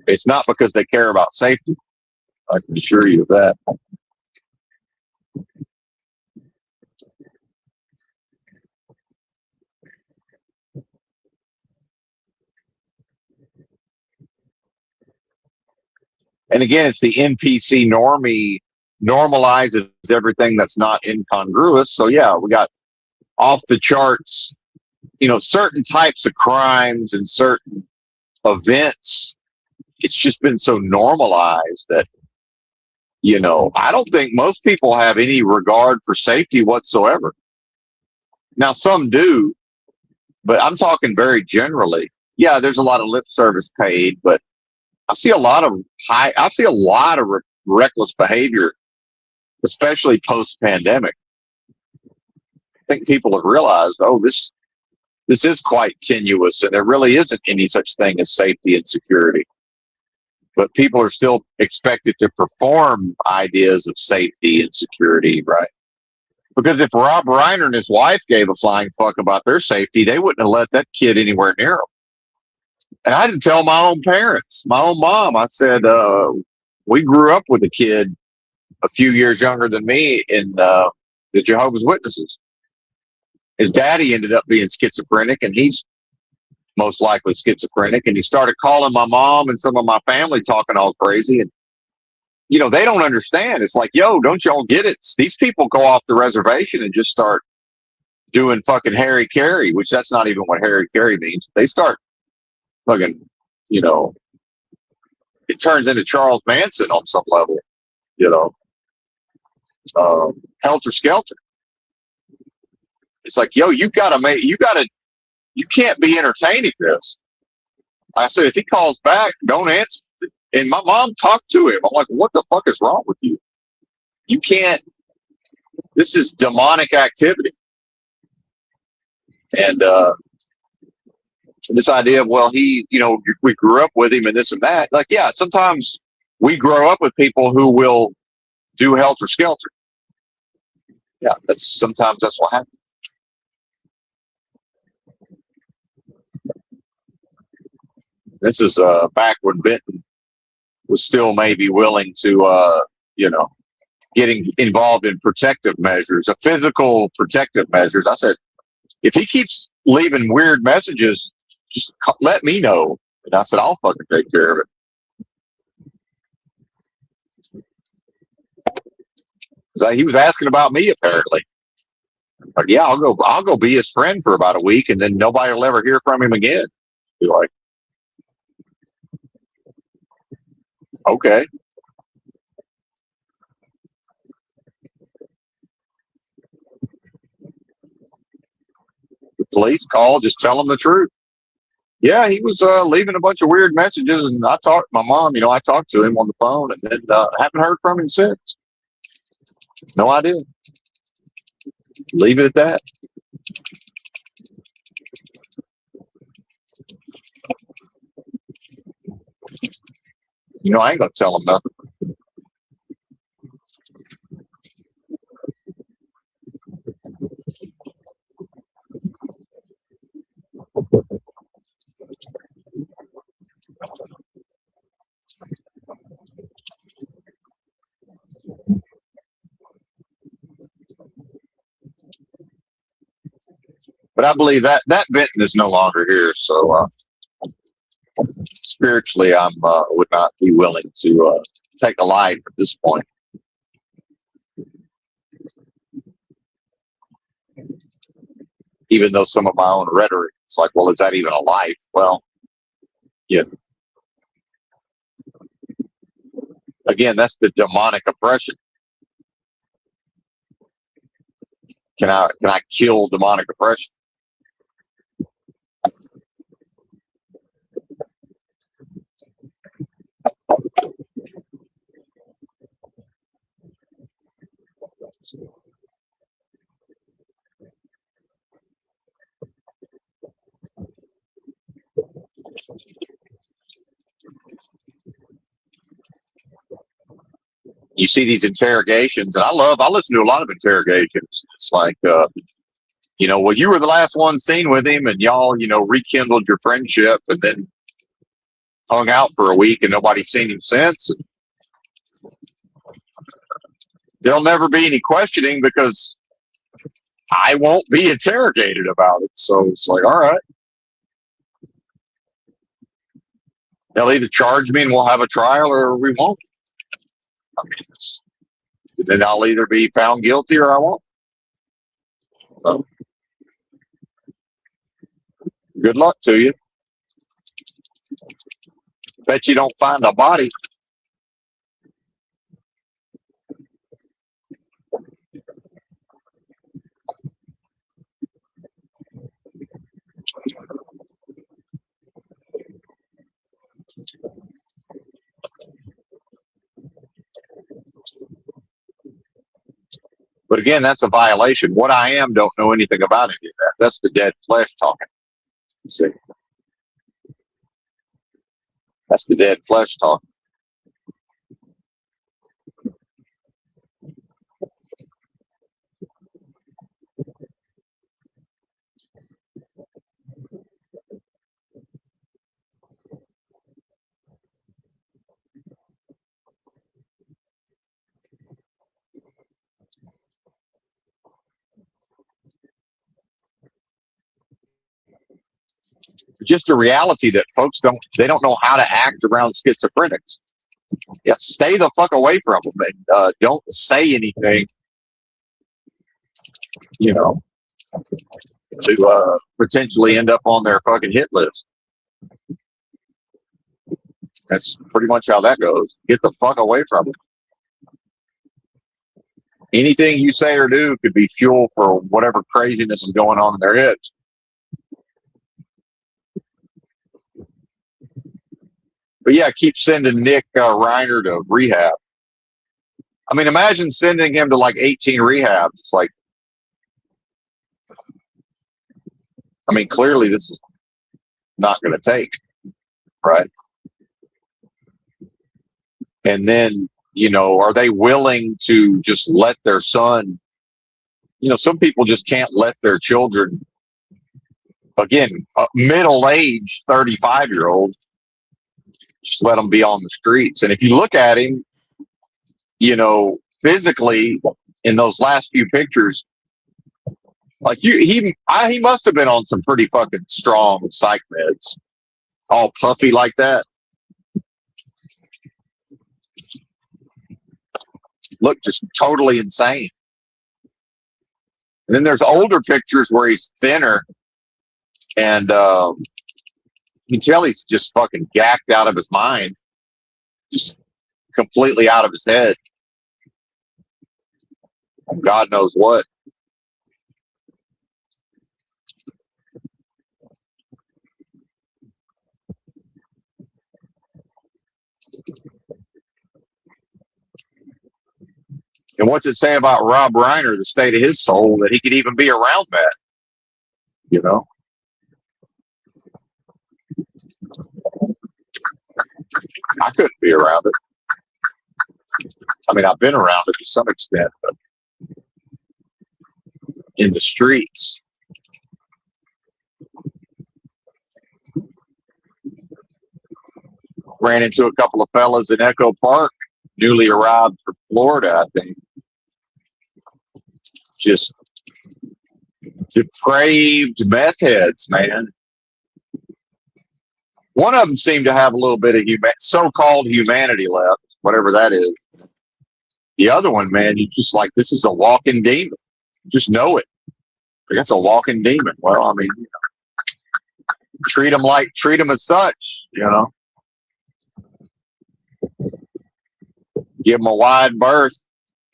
It's not because they care about safety. I can assure you of that. And again, it's the NPC normie normalizes everything that's not incongruous. So yeah, we got off the charts, you know, certain types of crimes and certain events. It's just been so normalized that, you know, I don't think most people have any regard for safety whatsoever. Now, some do, but I'm talking very generally. Yeah, there's a lot of lip service paid, but I see a lot of reckless behavior, especially post-pandemic. I think people have realized, oh, this is quite tenuous, and there really isn't any such thing as safety and security. But people are still expected to perform ideas of safety and security, right? Because if Rob Reiner and his wife gave a flying fuck about their safety, they wouldn't have let that kid anywhere near them. And I didn't tell my own parents, my own mom. I said, we grew up with a kid a few years younger than me in the Jehovah's Witnesses. His daddy ended up being schizophrenic, and he's most likely schizophrenic. And he started calling my mom and some of my family talking all crazy. And, you know, they don't understand. It's like, yo, don't y'all get it? These people go off the reservation and just start doing fucking Harry Carey, which that's not even what Harry Carey means. They start fucking, you know, it turns into Charles Manson on some level, you know, helter skelter. It's like, yo, you can't be entertaining this. I said, if he calls back, don't answer. And my mom talked to him. I'm like, what the fuck is wrong with you? You can't, this is demonic activity. And this idea of, well, he, you know, we grew up with him and this and that. Like, yeah, sometimes we grow up with people who will do helter skelter. Yeah, sometimes that's what happens. This is back when Benton was still maybe willing to, you know, getting involved in protective measures, physical protective measures. I said, if he keeps leaving weird messages, just let me know. And I said, I'll fucking take care of it. He was asking about me apparently. Like, yeah, I'll go be his friend for about a week, and then nobody will ever hear from him again. Be like, okay. The police call, just tell them the truth. Yeah, he was leaving a bunch of weird messages, and I talked to my mom. I talked to him on the phone, and then haven't heard from him since. No idea. Leave it at that. I ain't gonna tell him nothing. But I believe that Benton is no longer here, so spiritually, I would not be willing to take a life at this point. Even though some of my own rhetoric, it's like, well, is that even a life? Well, yeah. Again, that's the demonic oppression. Can I kill demonic oppression? You see these interrogations, and I listen to a lot of interrogations. It's like, well, you were the last one seen with him, and y'all, rekindled your friendship, and then hung out for a week, and nobody's seen him since. There'll never be any questioning because I won't be interrogated about it. So it's like, all right. They'll either charge me and we'll have a trial, or we won't. I mean, then I'll either be found guilty or I won't. So, good luck to you. Bet you don't find a body. But again, that's a violation. What I am, don't know anything about any of that. That's the dead flesh talking. See? That's the dead flesh talking. Just a reality that folks don't know how to act around schizophrenics. Yeah, stay the fuck away from them and don't say anything, to potentially end up on their fucking hit list. That's pretty much how that goes. Get the fuck away from them. Anything you say or do could be fuel for whatever craziness is going on in their heads. But yeah, keep sending Nick Reiner to rehab. I mean, imagine sending him to like 18 rehabs. It's like, I mean, clearly this is not going to take, right? And then, are they willing to just let their son, some people just can't let their children, again, middle-aged 35-year-olds, just let them be on the streets. And if you look at him, physically, in those last few pictures, like he must have been on some pretty fucking strong psych meds, all puffy like that. Looked just totally insane. And then there's older pictures where he's thinner, and you can tell he's just fucking gacked out of his mind, just completely out of his head. God knows what. And what's it say about Rob Reiner, the state of his soul, that he could even be around that? You know? I couldn't be around it. I mean, I've been around it to some extent, but in the streets. Ran into a couple of fellas in Echo Park, newly arrived from Florida, I think. Just depraved meth heads, man. One of them seemed to have a little bit of so-called humanity left, whatever that is. The other one, man, you just like, this is a walking demon. You just know it. That's a walking demon. Well, I mean, you know, treat them as such, you know. Give them a wide berth,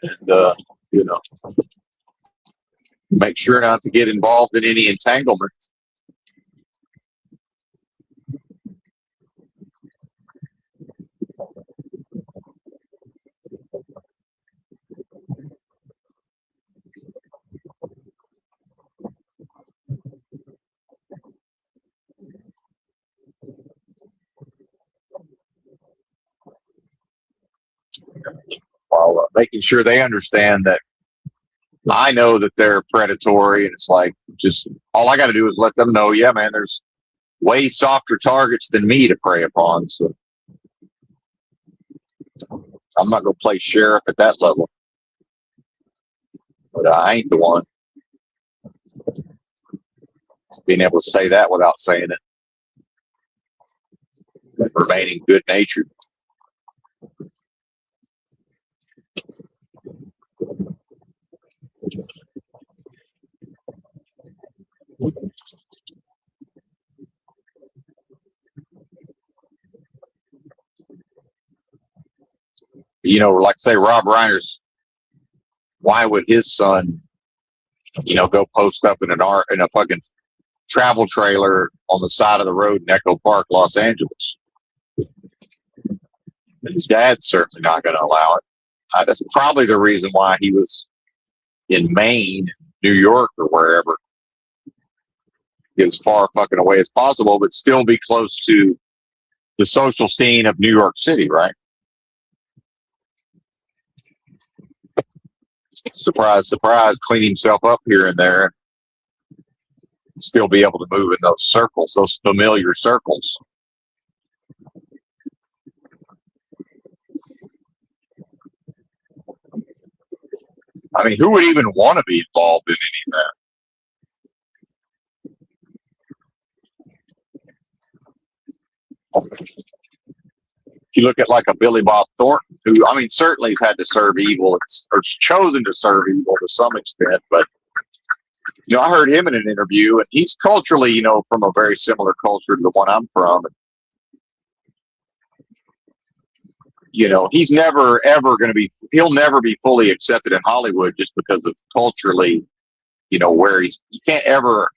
and you know, make sure not to get involved in any entanglements. While making sure they understand that I know that they're predatory, and it's like, just all I got to do is let them know, yeah, man, there's way softer targets than me to prey upon. So I'm not going to play sheriff at that level. But I ain't the one. Being able to say that without saying it. Remaining good-natured. You know, like say Rob Reiner's, why would his son, you know, go post up in a fucking travel trailer on the side of the road in Echo Park, Los Angeles? His dad's certainly not going to allow it. That's probably the reason why he was in Maine, New York, or wherever. Get as far fucking away as possible, but still be close to the social scene of New York City, right? Surprise, surprise, clean himself up here and there. Still be able to move in those circles, those familiar circles. I mean, who would even want to be involved in any of that? You look at like a Billy Bob Thornton, who, I mean, certainly has had to serve evil, or chosen to serve evil to some extent, but, you know, I heard him in an interview, and he's culturally, you know, from a very similar culture to the one I'm from. You know, he's never, ever going to be, he'll never be fully accepted in Hollywood just because of culturally, you know, where you can't ever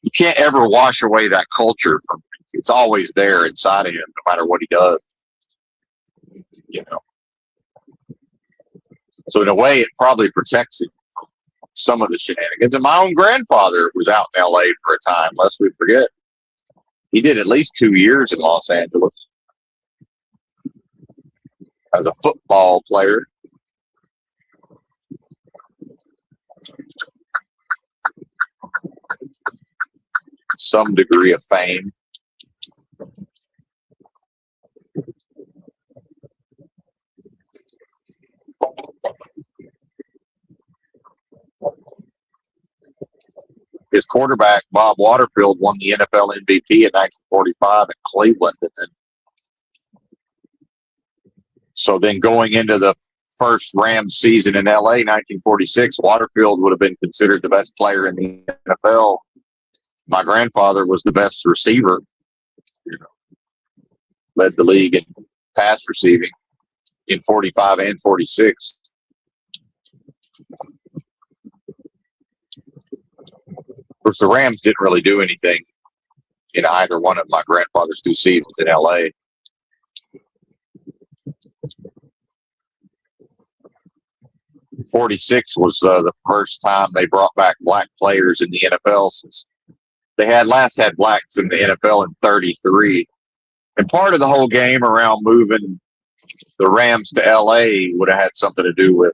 wash away that culture from, it's always there inside of him, no matter what he does, you know. So in a way, it probably protects him from some of the shenanigans. And my own grandfather was out in LA for a time, lest we forget. He did at least 2 years in Los Angeles as a football player. Some degree of fame. his quarterback, Bob Waterfield, won the NFL MVP in 1945 in Cleveland. And then, so then going into the first Rams season in LA, 1946, Waterfield would have been considered the best player in the NFL. My grandfather was the best receiver, led the league in pass receiving in 45 and 46. Of course, the Rams didn't really do anything in either one of my grandfather's 2 seasons in LA. '46 was the first time they brought back black players in the NFL since they had last had blacks in the NFL in '33. And part of the whole game around moving the Rams to LA would have had something to do with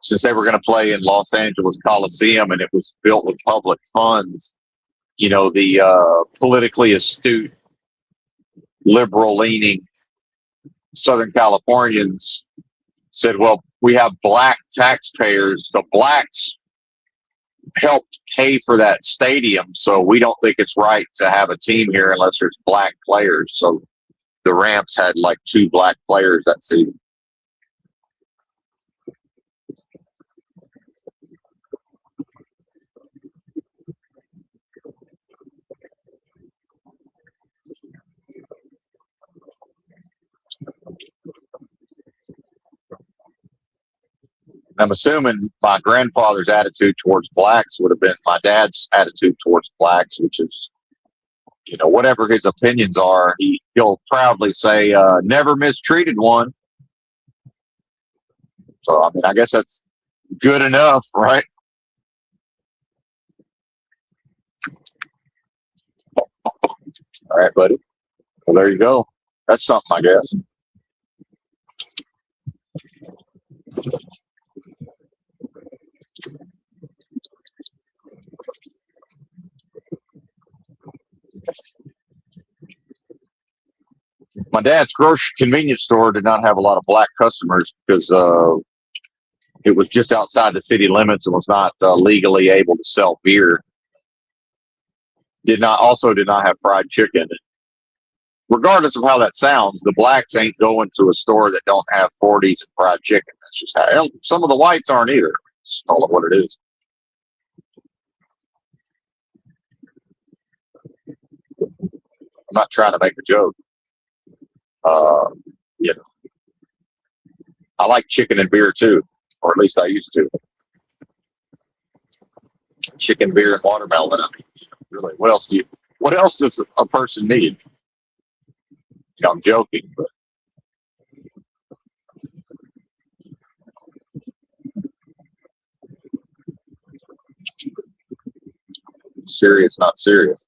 since they were going to play in Los Angeles Coliseum and it was built with public funds. You know, the politically astute, liberal-leaning Southern Californians said, well, we have black taxpayers. The blacks helped pay for that stadium, so we don't think it's right to have a team here unless there's black players. So the Rams had like 2 black players that season. I'm assuming my grandfather's attitude towards blacks would have been my dad's attitude towards blacks, which is, you know, whatever his opinions are, he'll proudly say, never mistreated one. So, I mean, I guess that's good enough, right? All right, buddy. Well, there you go. That's something, I guess. My dad's grocery convenience store did not have a lot of black customers because it was just outside the city limits and was not legally able to sell beer. Did not have fried chicken. Regardless of how that sounds, the blacks ain't going to a store that don't have 40s and fried chicken. That's just how. Some of the whites aren't either. It's all of what it is. I'm not trying to make a joke. You know, I like chicken and beer too, or at least I used to. Chicken, beer, and watermelon. I mean, really, what else does a person need? You know, I'm joking, but serious, not serious.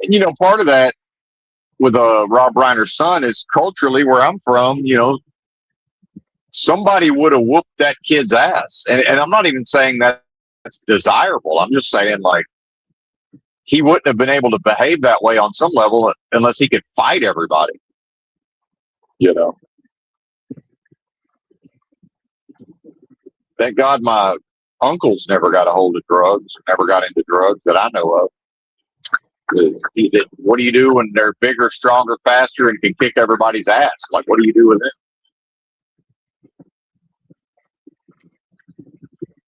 And you know, part of that with Rob Reiner's son is culturally where I'm from. You know, somebody would have whooped that kid's ass, and I'm not even saying that that's desirable. I'm just saying like he wouldn't have been able to behave that way on some level unless he could fight everybody. You know. Thank God my uncles never got a hold of drugs, never got into drugs that I know of. What do you do when they're bigger, stronger, faster, and can kick everybody's ass? Like, what do you do with them?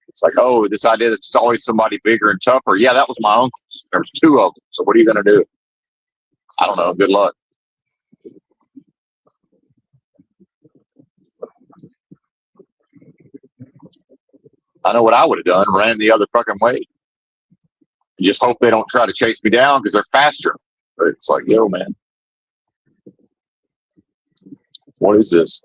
It's like, oh, this idea that it's always somebody bigger and tougher. Yeah, that was my uncles. There's 2 of them. So what are you going to do? I don't know. Good luck. I know what I would have done. Ran the other fucking way. You just hope they don't try to chase me down because they're faster. But it's like, yo, man, what is this?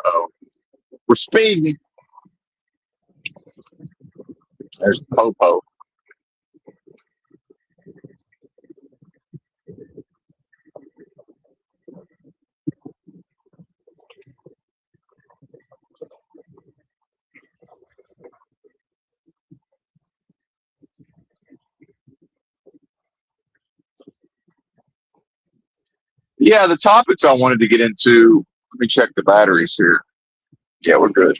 Oh, we're speeding. There's Popo. Yeah, the topics I wanted to get into. Let me check the batteries here. Yeah, we're good.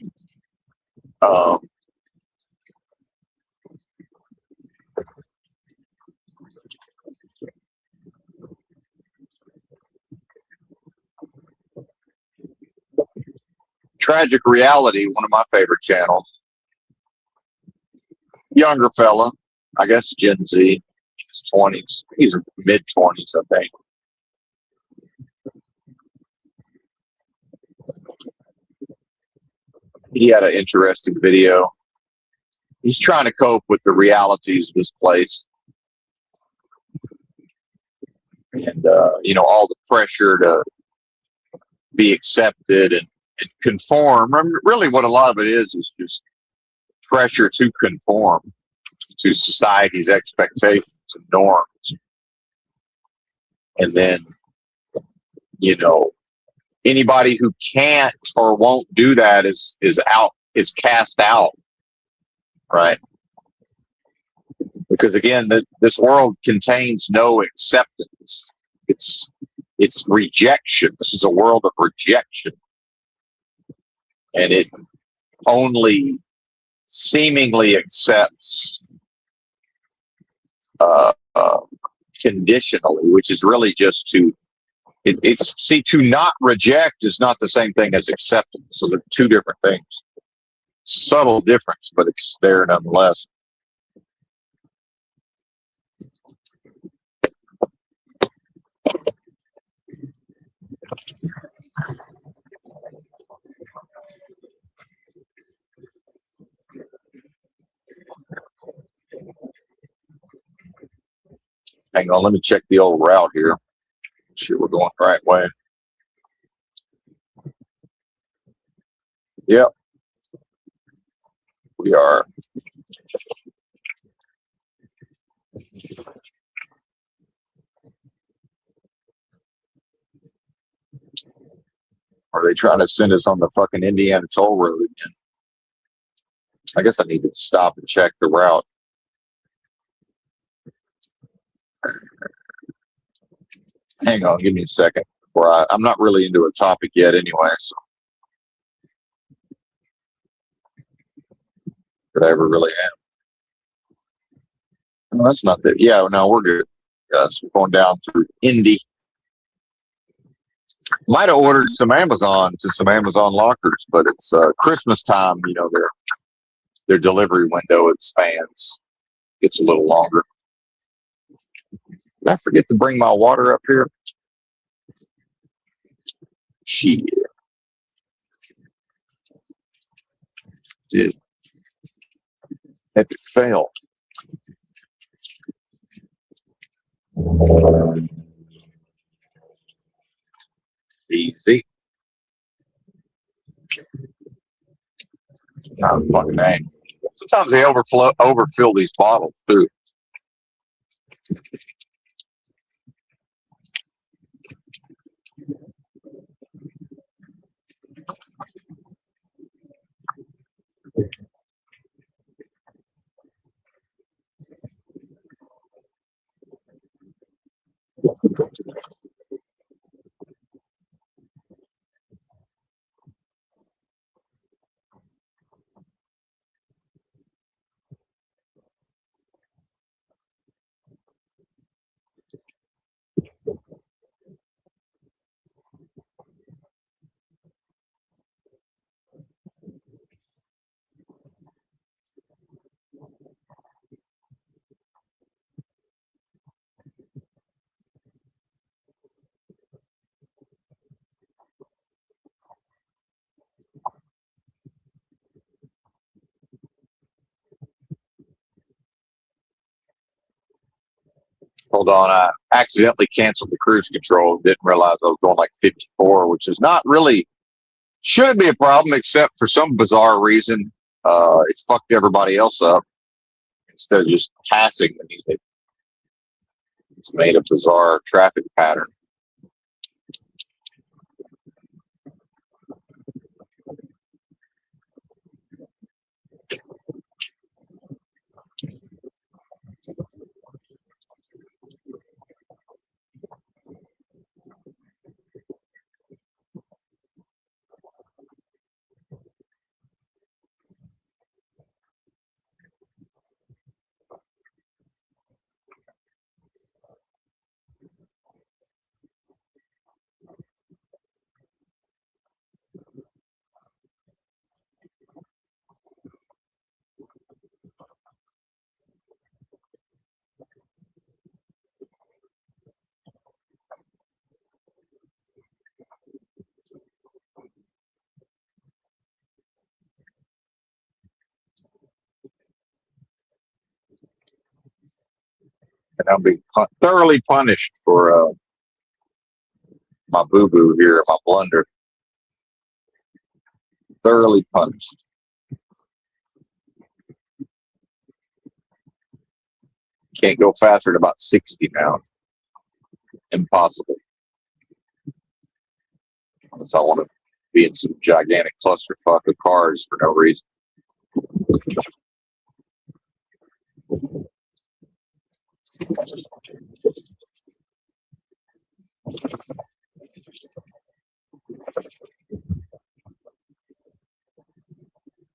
Um, Tragic Reality, one of my favorite channels. Younger fella, I guess Gen Z, his 20s. He's mid 20s, I think. He had an interesting video. He's trying to cope with the realities of this place, and all the pressure to be accepted and conform. Really, what a lot of it is just pressure to conform to society's expectations and norms, and then anybody who can't or won't do that is cast out, right? Because again, this world contains no acceptance. It's rejection. This is a world of rejection, and it only seemingly accepts uh, uh, conditionally, which is really just to to not reject is not the same thing as acceptance. So they're two different things. It's a subtle difference, but it's there nonetheless. Hang on, let me check the old route here. Sure, we're going the right way. Yep, we are. Are they trying to send us on the fucking Indiana toll road again? I guess I need to stop and check the route. Hang on, give me a second. I'm not really into a topic yet anyway, so did I ever really am? No, that's not that. Yeah, no, we're good. Yes, we're going down through Indy. Might have ordered some Amazon lockers, but it's Christmas time. Their delivery window expands. Gets a little longer. Did I forget to bring my water up here? Shit. Did epic fail. Easy. Not fucking dang. Sometimes they overfill these bottles too. Hold on, I accidentally canceled the cruise control. Didn't realize I was going like 54, which is not really Shouldn't be a problem, except for some bizarre reason, it's fucked everybody else up instead of just passing the music. It's made a bizarre traffic pattern. And I'm being thoroughly punished for my boo-boo here, my blunder. Thoroughly punished. Can't go faster than about 60 now. Impossible. Unless I want to be in some gigantic clusterfuck of cars for no reason.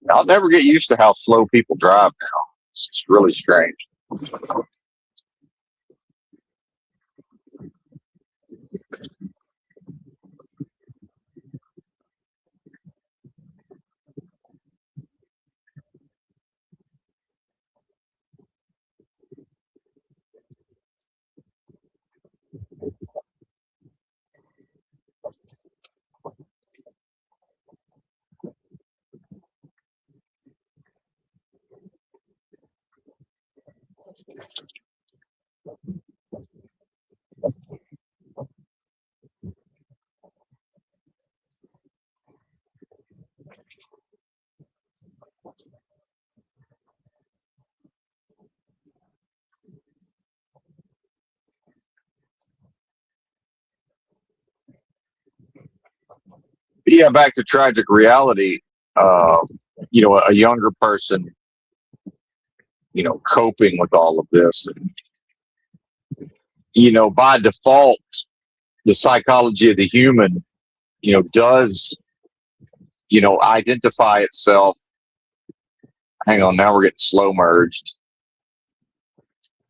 I'll never get used to how slow people drive now. It's just really strange. But yeah, back to tragic reality. A younger person, coping with all of this. By default, the psychology of the human, does, identify itself. Hang on, now we're getting slow merged.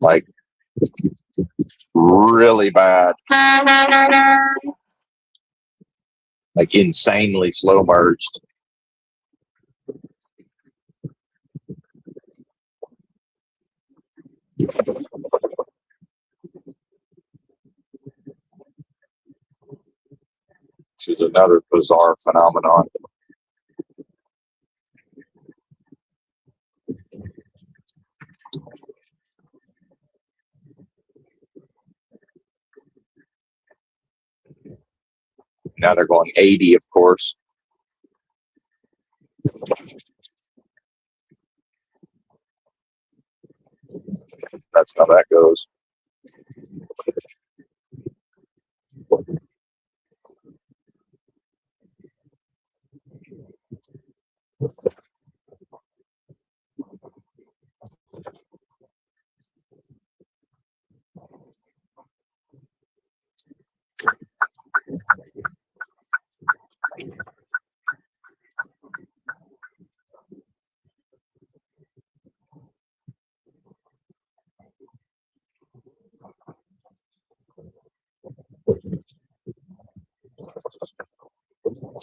Like, really bad. Like, insanely slow merged. This is another bizarre phenomenon. Now they're going 80, of course. That's how that goes.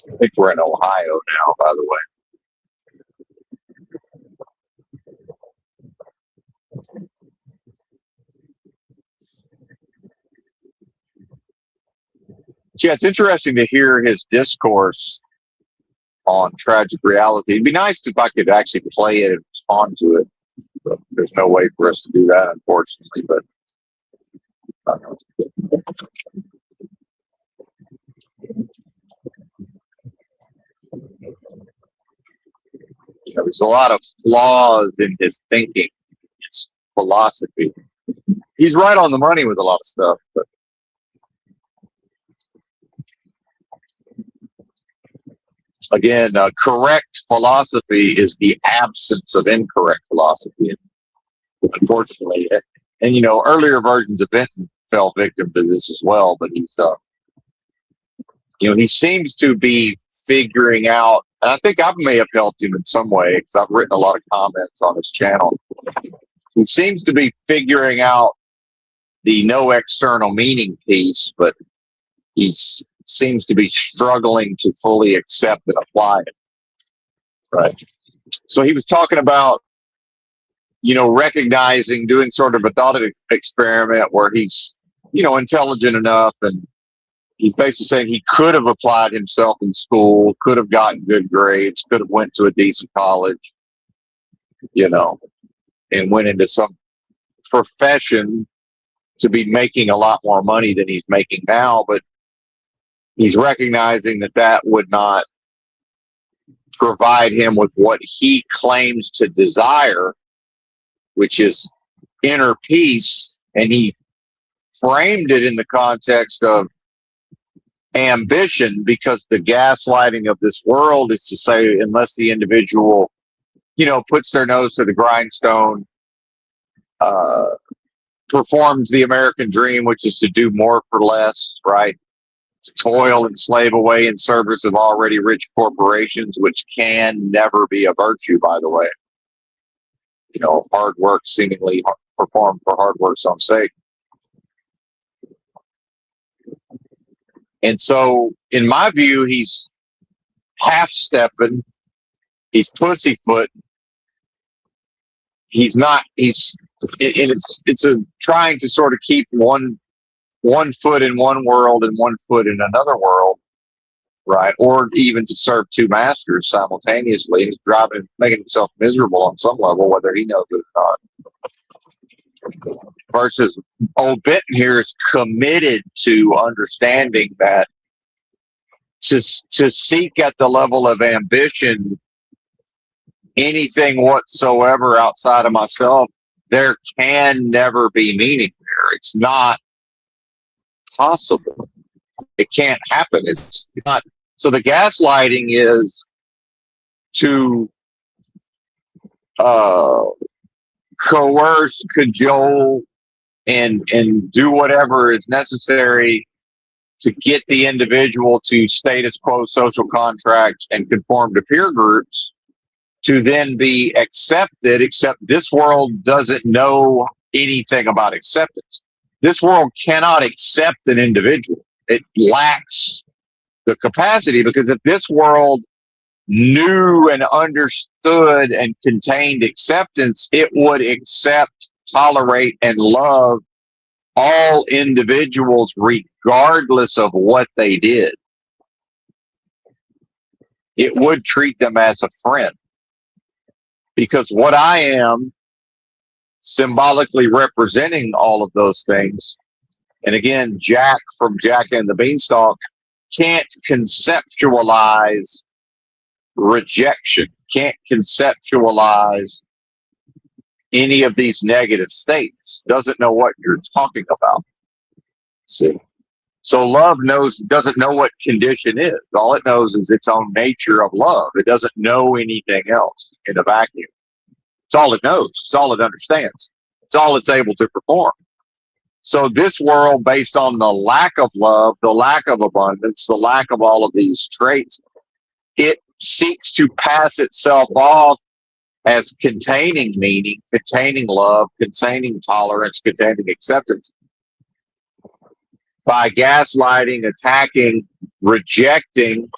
I think we're in Ohio now, by the way. Yeah, it's interesting to hear his discourse on tragic reality. It'd be nice if I could actually play it and respond to it, but there's no way for us to do that, unfortunately. But There's a lot of flaws in his thinking, his philosophy. He's right on the money with a lot of stuff, but again, correct philosophy is the absence of incorrect philosophy, unfortunately. And earlier versions of Benton fell victim to this as well, but he's he seems to be figuring out, and I think I may have helped him in some way because I've written a lot of comments on his channel. He seems to be figuring out the no external meaning piece, but he seems to be struggling to fully accept and apply it. Right. So he was talking about, recognizing, doing sort of a thought experiment where he's, intelligent enough, and he's basically saying he could have applied himself in school, could have gotten good grades, could have went to a decent college, and went into some profession to be making a lot more money than he's making now. But he's recognizing that would not provide him with what he claims to desire, which is inner peace. And he framed it in the context of ambition, because the gaslighting of this world is to say, unless the individual, puts their nose to the grindstone, performs the American dream, which is to do more for less, right? To toil and slave away in service of already rich corporations, which can never be a virtue, by the way. Hard work seemingly performed for hard work's own sake. And so, in my view, he's half-stepping, he's pussyfooting, it's trying to sort of keep one foot in one world and one foot in another world, right? Or even to serve two masters simultaneously. He's making himself miserable on some level, whether he knows it or not. Versus old Benton here is committed to understanding that to seek at the level of ambition anything whatsoever outside of myself, there can never be meaning there. It's not possible. It can't happen. It's not. So the gaslighting is to coerce, cajole, and do whatever is necessary to get the individual to status quo social contract and conform to peer groups to then be accepted, except this world doesn't know anything about acceptance. This world cannot accept an individual. It lacks the capacity, because if this world knew and understood and contained acceptance, it would accept, tolerate, and love all individuals regardless of what they did. It would treat them as a friend, because what I am, symbolically representing all of those things, and again, Jack from Jack and the Beanstalk can't conceptualize rejection, can't conceptualize any of these negative states, doesn't know what you're talking about. See? So love doesn't know what condition is. All it knows is its own nature of love. It doesn't know anything else in a vacuum. It's all it knows. It's all it understands. It's all it's able to perform. So this world, based on the lack of love, the lack of abundance, the lack of all of these traits, it seeks to pass itself off as containing meaning, containing love, containing tolerance, containing acceptance, by gaslighting, attacking, rejecting,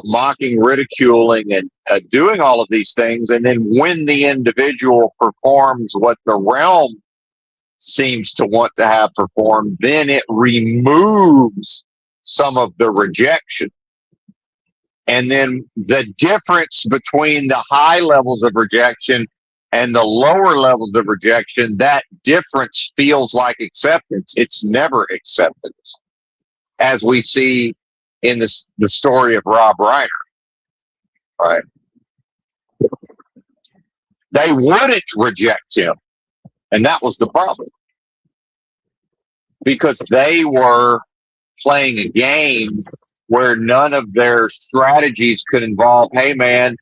mocking, ridiculing, and doing all of these things. And then when the individual performs what the realm seems to want to have performed, then it removes some of the rejection. And then the difference between the high levels of rejection and the lower levels of rejection, that difference feels like acceptance. It's never acceptance, as we see in the story of Rob Reiner, right? They wouldn't reject him. And that was the problem. Because they were playing a game where none of their strategies could involve, hey man,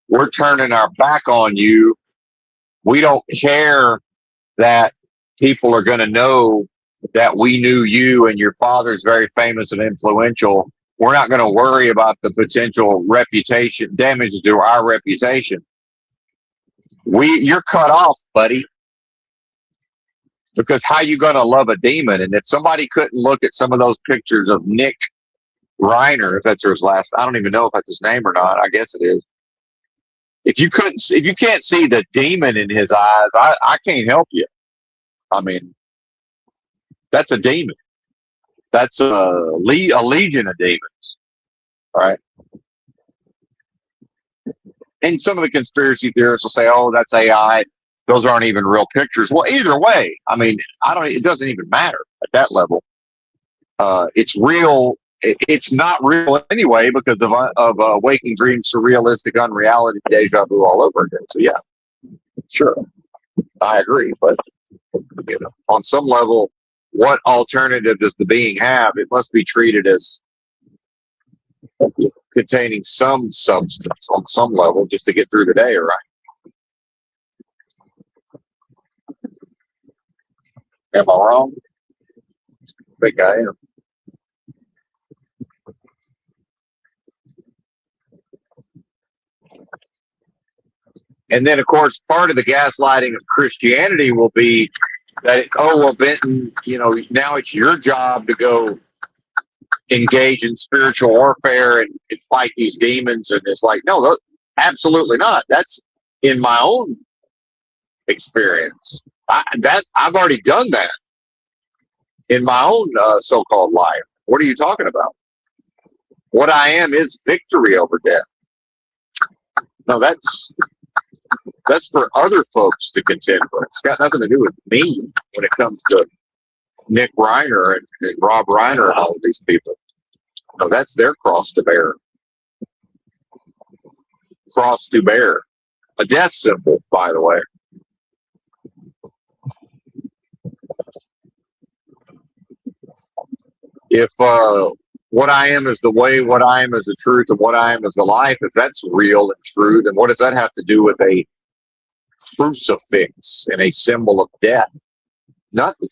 we're turning our back on you. We don't care that people are going to know that we knew you and your father's very famous and influential. We're not going to worry about the potential reputation damage to our reputation. You're cut off, buddy. Because how you going to love a demon? And if somebody couldn't look at some of those pictures of Nick Reiner, if that's his last, I don't even know if that's his name or not. I guess it is. If you can't see the demon in his eyes, I can't help you. I mean, that's a demon. That's a legion of demons, right? And some of the conspiracy theorists will say, "Oh, that's AI. Those aren't even real pictures." Well, either way, I mean, it doesn't even matter at that level. It's real. It's not real anyway because of waking dreams, surrealistic, unreality, deja vu all over again. So yeah, sure, I agree. But on some level, what alternative does the being have? It must be treated as containing some substance on some level just to get through the day, right? Am I wrong? I think I am. And then, of course, part of the gaslighting of Christianity will be that, oh, well, Benton, now it's your job to go engage in spiritual warfare and fight these demons. And it's like, no, absolutely not. That's in my own experience. I've already done that in my own so-called life. What are you talking about? What I am is victory over death. No, that's for other folks to contend with. It's got nothing to do with me when it comes to Nick Reiner and Rob Reiner and all of these people. No, that's their cross to bear. Cross to bear. A death symbol, by the way. If what I am is the way, what I am is the truth, and what I am is the life, if that's real and true, then what does that have to do with a crucifix and a symbol of death? Nothing.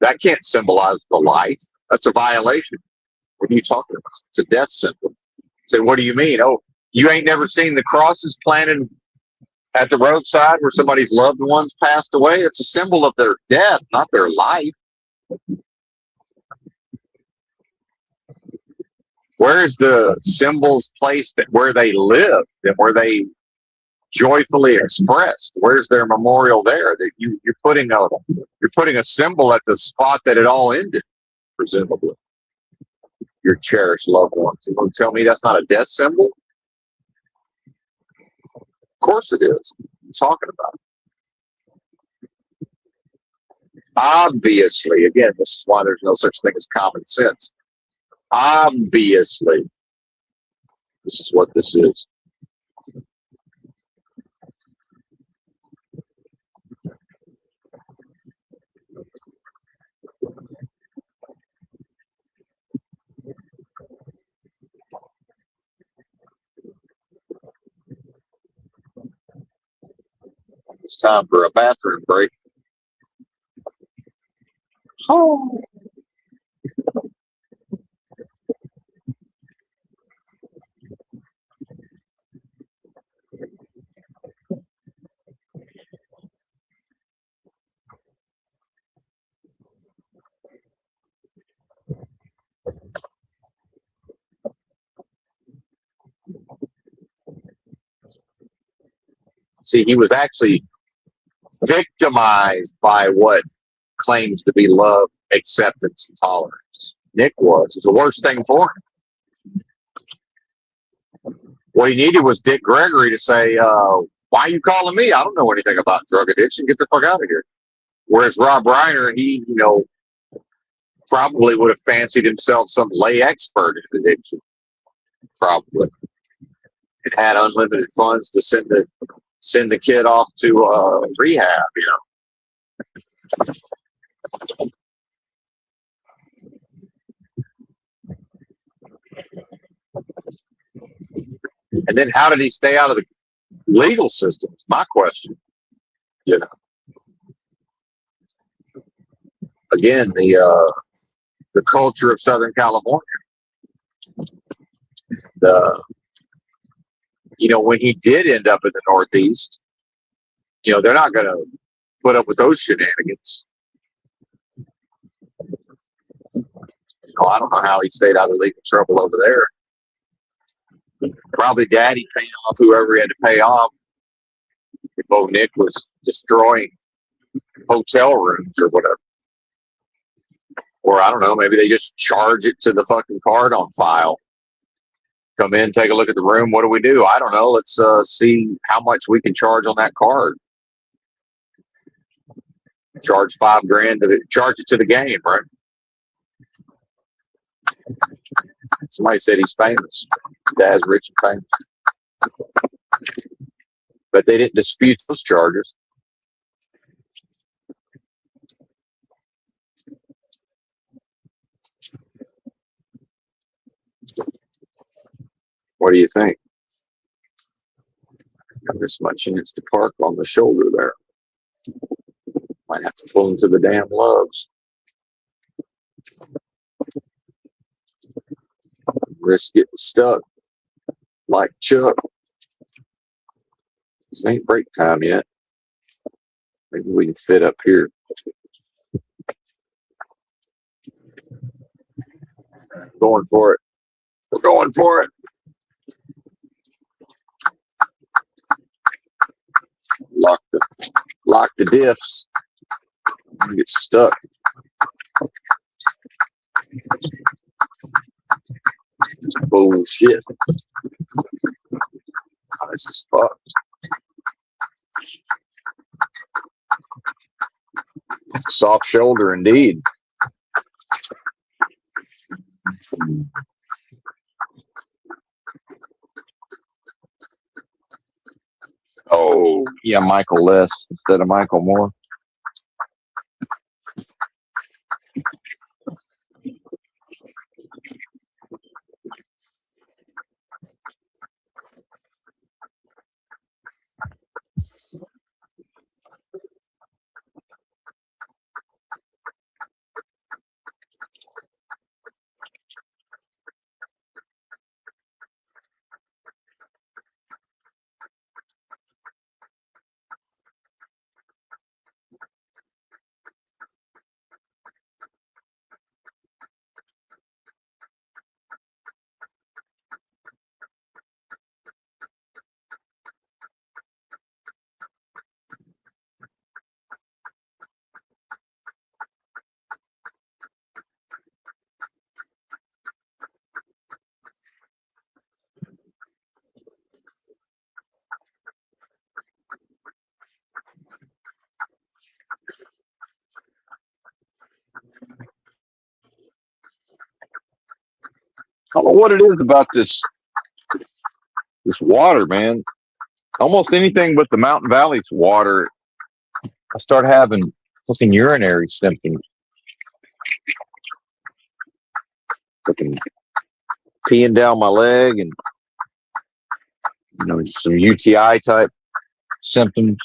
That can't symbolize the life. That's a violation. What are you talking about? It's a death symbol. So what do you mean? Oh, you ain't never seen the crosses planted at the roadside where somebody's loved ones passed away? It's a symbol of their death, not their life. Where is the symbols placed where they lived and where they joyfully expressed? Where's their memorial there? That you're putting a symbol at the spot that it all ended, presumably. Your cherished loved ones. You want to tell me that's not a death symbol? Of course it is. What are you talking about? Obviously, again, this is why there's no such thing as common sense. Obviously, this is what this is. It's time for a bathroom break. Oh. See, he was actually victimized by what claims to be love, acceptance, and tolerance. Nick was. It's the worst thing for him. What he needed was Dick Gregory to say, why are you calling me? I don't know anything about drug addiction. Get the fuck out of here. Whereas Rob Reiner, he, probably would have fancied himself some lay expert in addiction. Probably. and had unlimited funds to send the kid off to rehab, And then how did he stay out of the legal system? Is my question. Again, the culture of Southern California. When he did end up in the Northeast, they're not going to put up with those shenanigans. I don't know how he stayed out of legal trouble over there. Probably daddy paying off whoever he had to pay off. If old Nick was destroying hotel rooms or whatever. Or I don't know, maybe they just charge it to the fucking card on file. Come in, take a look at the room. What do we do? I don't know. Let's see how much we can charge on that card. Charge $5,000 to charge it to the game, right? Somebody said he's famous. Dad's rich and famous. But they didn't dispute those charges. What do you think? Got this much chance to park on the shoulder there. Might have to pull into the damn Loves. Risk getting stuck like Chuck. This ain't break time yet. Maybe we can fit up here. Going for it. We're going for it. Lock the diffs. I'm gonna get stuck. It's bullshit. Oh, this is fucked. Soft shoulder indeed. Oh, yeah, Michael less instead of Michael more. I don't know what it is about this water, man. Almost anything but the Mountain Valley's water, I start having fucking urinary symptoms. Fucking peeing down my leg and some UTI type symptoms.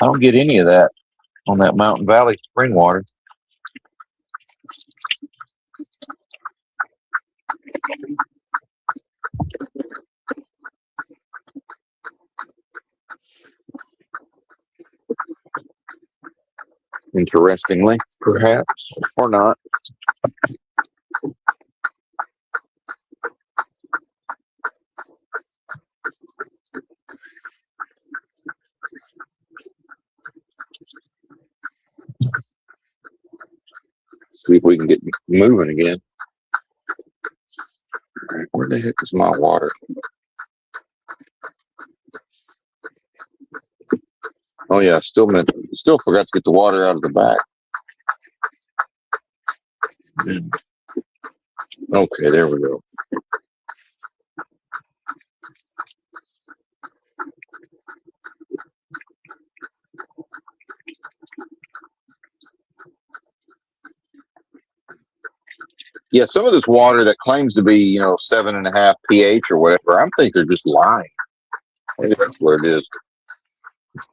I don't get any of that on that Mountain Valley spring water. Interestingly, perhaps, or not. See if we can get moving again. All right, where the heck is my water? Oh yeah, still forgot to get the water out of the back. Okay, there we go. Yeah, some of this water that claims to be, 7.5 pH or whatever, I'm think they're just lying. Maybe that's what it is.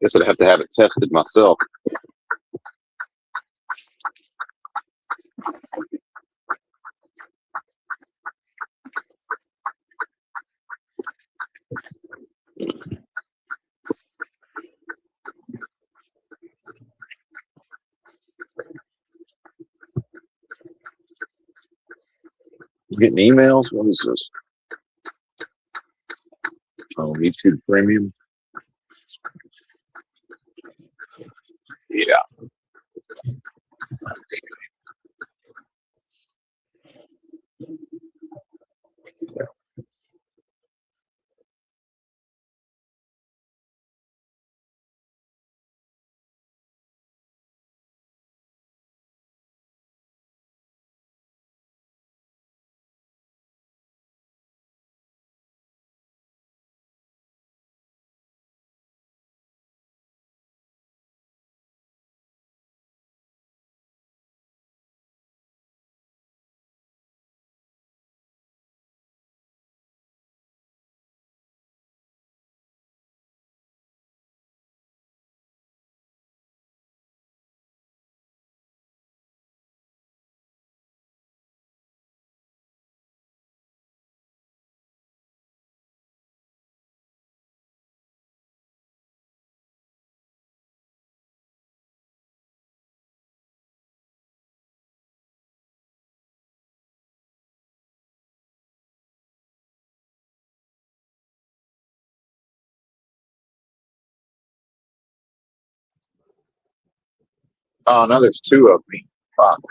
Guess I'd have to have it tested myself. Getting emails? What is this? Oh, YouTube Premium. Yeah. Oh, now there's two of me. Fuck.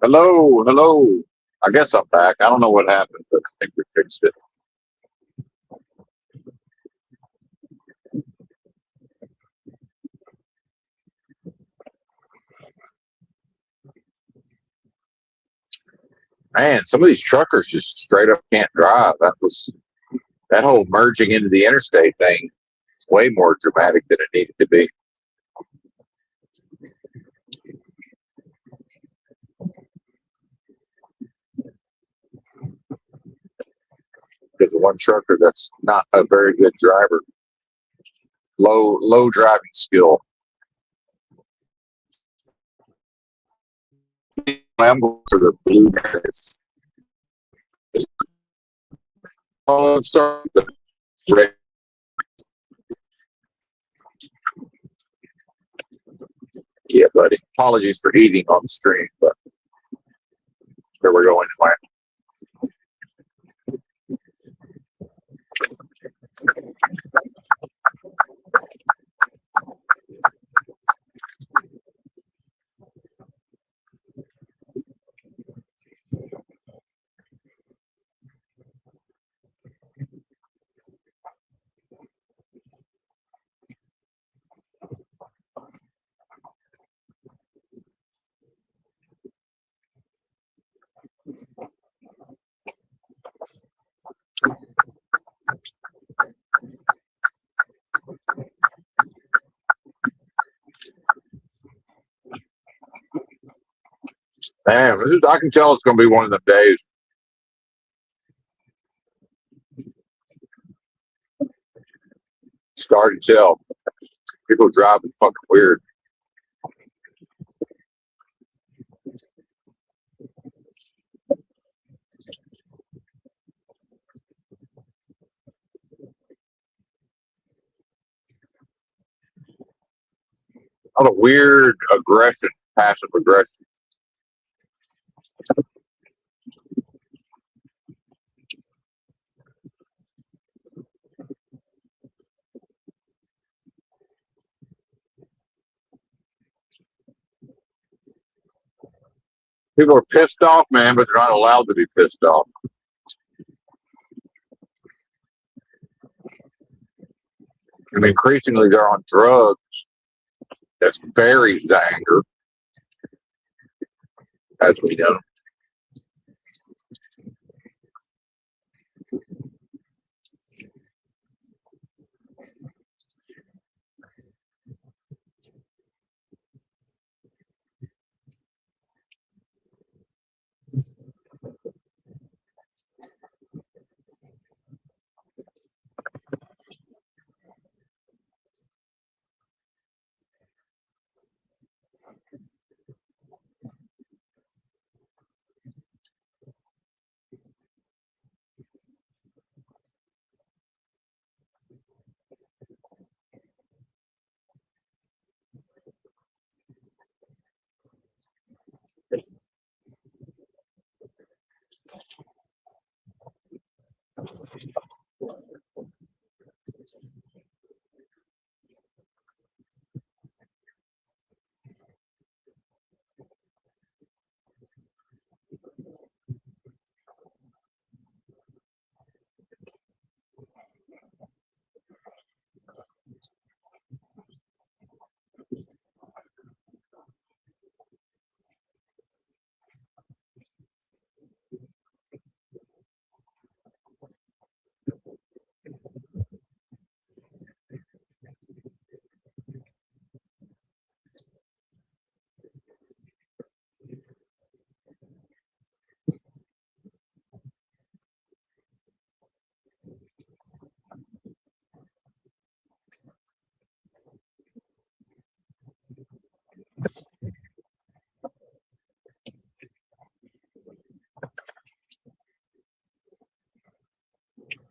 Hello, hello. I guess I'm back. I don't know what happened, but I think we fixed it. Man, some of these truckers just straight up can't drive. That whole merging into the interstate thing is way more dramatic than it needed to be. Because one trucker that's not a very good driver, low driving skill. I'm going for the blue guys. Oh, I'm sorry. The red. Yeah, buddy. Apologies for eating on the stream, but there we go anyway. Man, I can tell it's going to be one of them days. Start to tell. People driving fucking weird. A lot of weird aggression, passive aggression. People are pissed off, man, but they're not allowed to be pissed off. And increasingly, they're on drugs that buries the anger, as we know.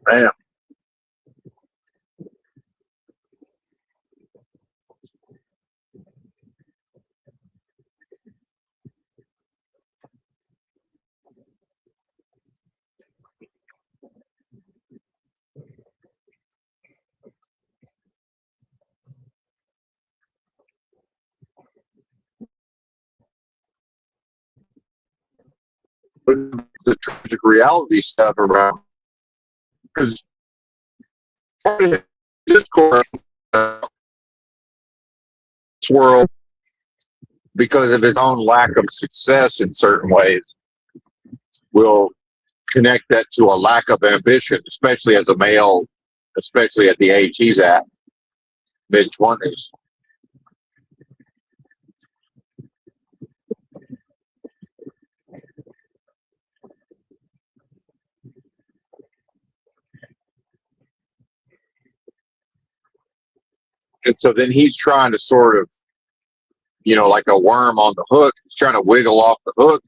Man, but the tragic reality stuff around, because discourse world, because of his own lack of success in certain ways, will connect that to a lack of ambition, especially as a male, especially at the age he's at, mid-20s. And so then he's trying to sort of, like a worm on the hook, he's trying to wiggle off the hook,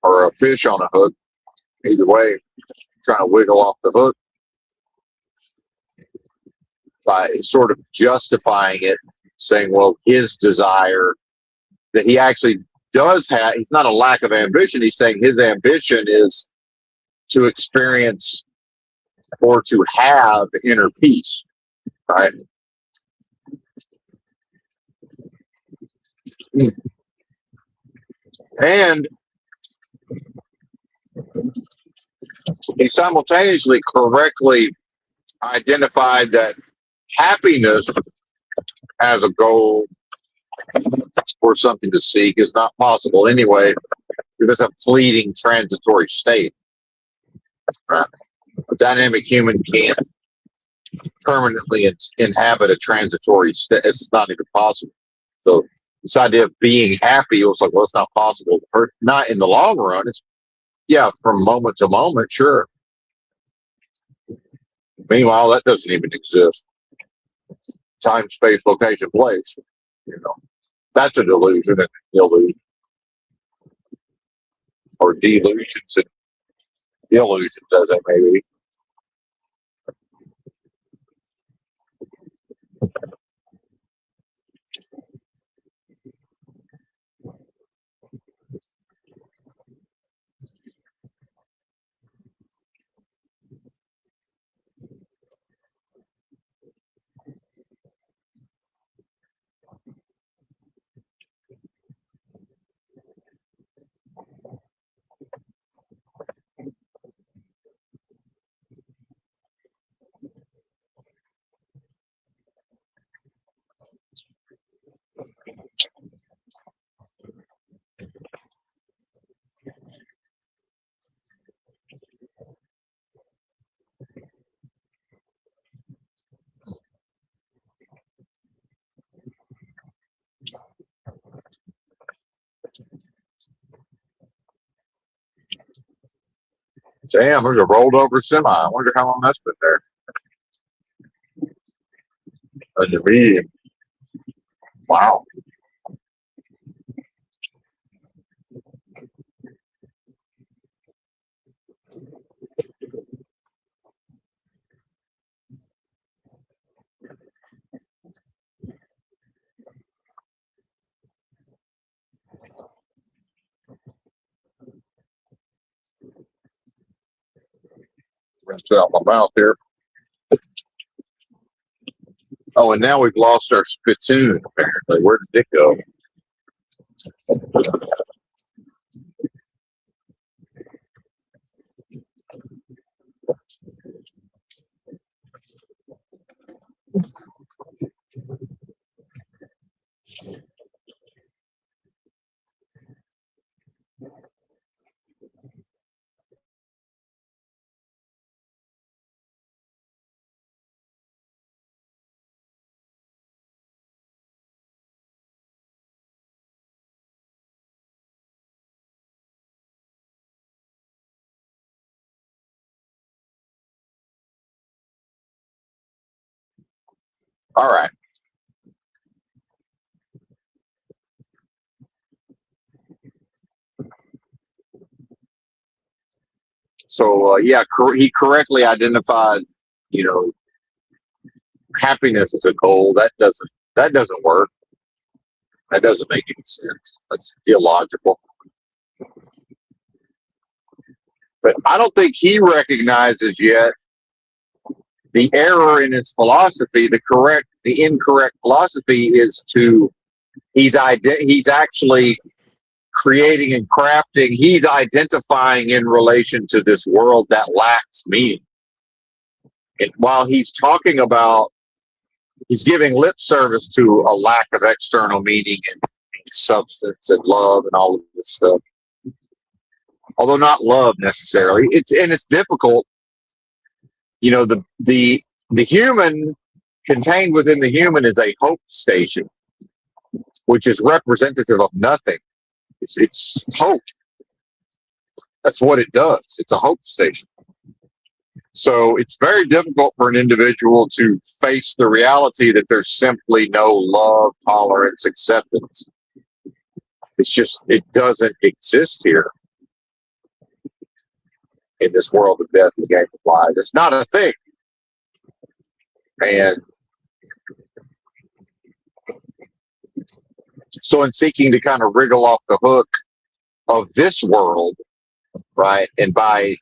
or a fish on a hook, either way, trying to wiggle off the hook by sort of justifying it, saying, well, his desire that he actually does have, he's not a lack of ambition, he's saying his ambition is to experience or to have inner peace, right? And he simultaneously correctly identified that happiness as a goal or something to seek is not possible anyway, because it's a fleeting transitory state. Right? A dynamic human can't permanently inhabit a transitory state. It's not even possible. So this idea of being happy was like, well, it's not possible. First, not in the long run. It's, from moment to moment, sure. Meanwhile, that doesn't even exist. time, space, location, place. That's a delusion and illusion, or delusions and illusions, as they may be. Damn, there's a rolled over semi. I wonder how long that's been there. And the medium. Wow. Rinse out my mouth here. Oh, and now we've lost our spittoon, apparently. Where did it go? All right. So, yeah, he correctly identified, happiness as a goal. That doesn't work. That doesn't make any sense. That's illogical. But I don't think he recognizes yet the error in his philosophy. The incorrect philosophy is he's actually creating and crafting. He's identifying in relation to this world that lacks meaning. And while he's talking about, he's giving lip service to a lack of external meaning and substance and love and all of this stuff. Although not love necessarily. It's difficult. The human, contained within the human, is a hope station, which is representative of nothing. It's hope. That's what it does. It's a hope station. So it's very difficult for an individual to face the reality that there's simply no love, tolerance, acceptance. It doesn't exist here in this world of death and game of life. It's not a thing. And so in seeking to kind of wriggle off the hook of this world, right, and by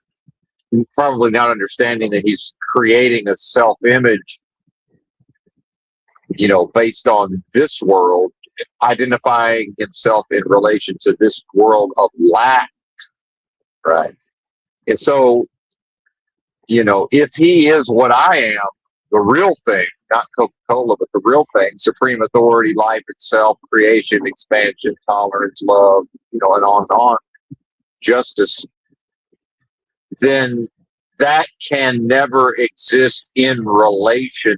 probably not understanding that he's creating a self-image, based on this world, identifying himself in relation to this world of lack, right? And so, if he is what I am, the real thing, not Coca-Cola, but the real thing, supreme authority, life itself, creation, expansion, tolerance, love, and on, justice, then that can never exist in relation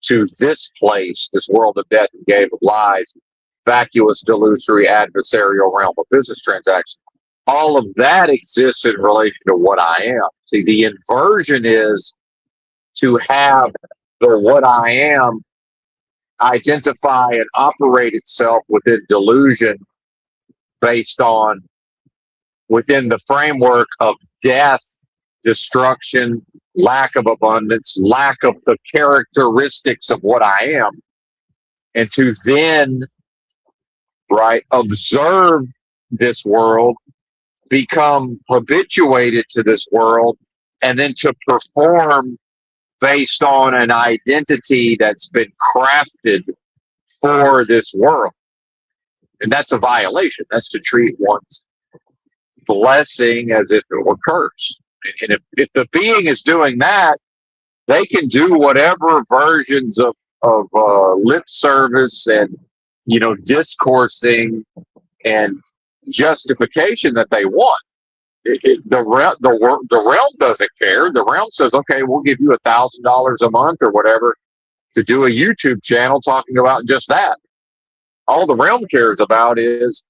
to this place, this world of death and game of lies, vacuous, delusory, adversarial realm of business transactions. All of that exists in relation to what I am. See, the inversion is to have the what I am identify and operate itself within delusion based on within the framework of death, destruction, lack of abundance, lack of the characteristics of what I am, and to then, right, observe this world, become habituated to this world, and then to perform based on an identity that's been crafted for this world. And that's a violation. That's to treat one's blessing as if it were cursed. And if the being is doing that, they can do whatever versions of lip service and, you know, discoursing and justification that they want. The realm doesn't care. The realm says, okay, we'll give you $1,000 a month or whatever to do a YouTube channel talking about just that. All the realm cares about is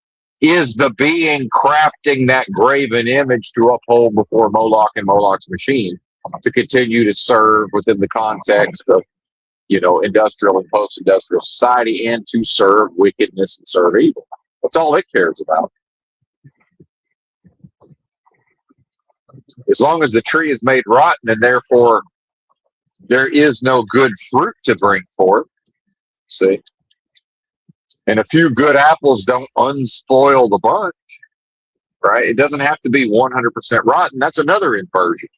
the being crafting that graven image to uphold before Moloch and Moloch's machine to continue to serve within the context of, you know, industrial and post-industrial society, and to serve wickedness and serve evil. That's all it cares about. As long as the tree is made rotten and therefore there is no good fruit to bring forth, see, and a few good apples don't unspoil the bunch, right? It doesn't have to be 100% rotten. That's another inversion.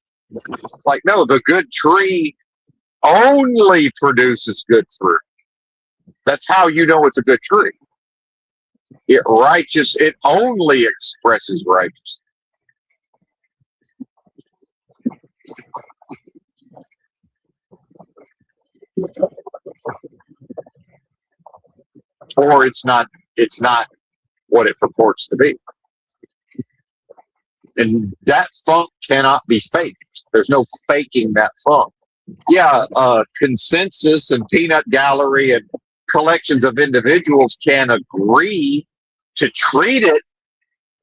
Like, no, the good tree only produces good fruit. That's how you know it's a good tree. It only expresses righteousness. Or it's not what it purports to be. And that funk cannot be faked. There's no faking that funk. Yeah, consensus and peanut gallery and collections of individuals can agree to treat it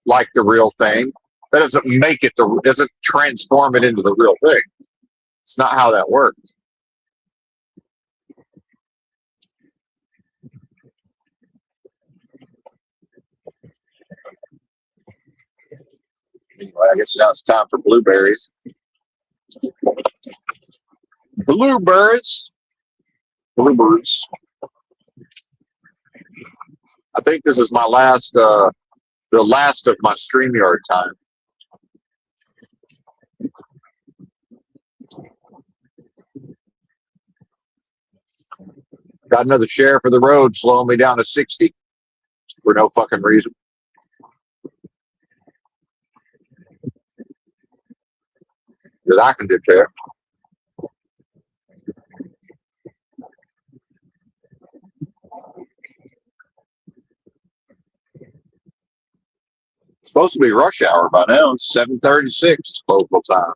like the real thing. That doesn't make it doesn't transform it into the real thing. It's not how that works. Anyway, I guess now it's time for blueberries. Blueberries. I think this is my last, the last of my StreamYard time. Got another share for the road, slowing me down to 60 for no fucking reason. That I can declare. It's supposed to be rush hour by now. It's 7:36 local time.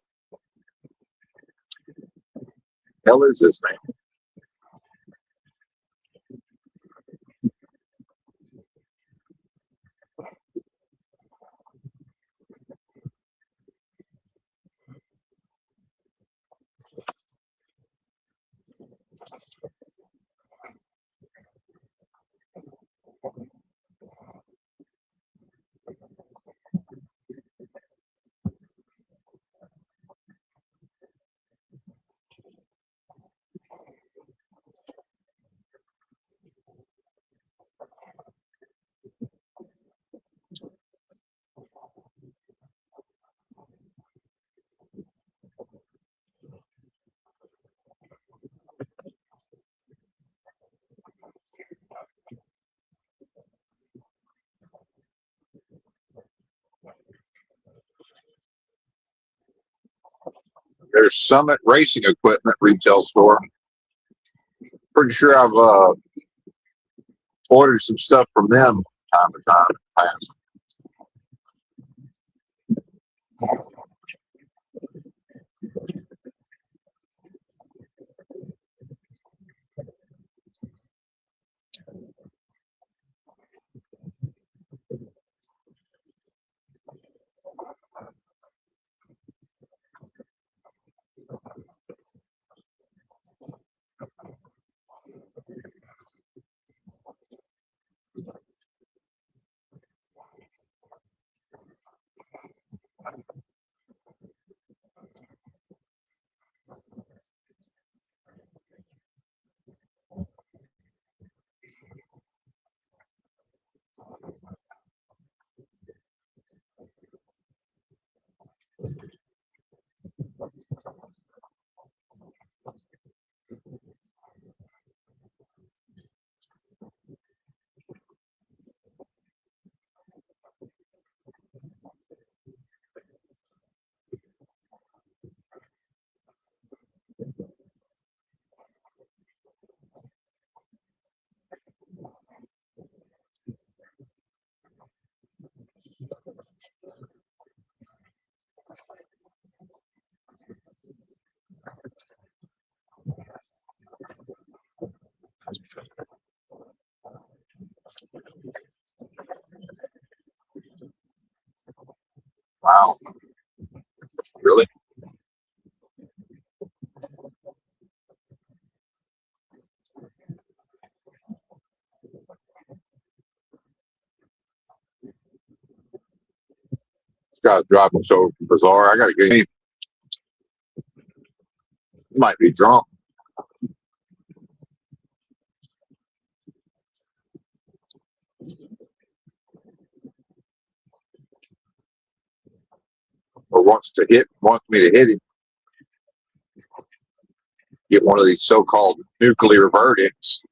Hell is this, man? There's Summit Racing Equipment retail store. Pretty sure I've ordered some stuff from them time to time in the past. Wow. Really? This guy's driving so bizarre. I got to get him. He might be drunk. Or wants me to hit him. Get one of these so-called nuclear verdicts.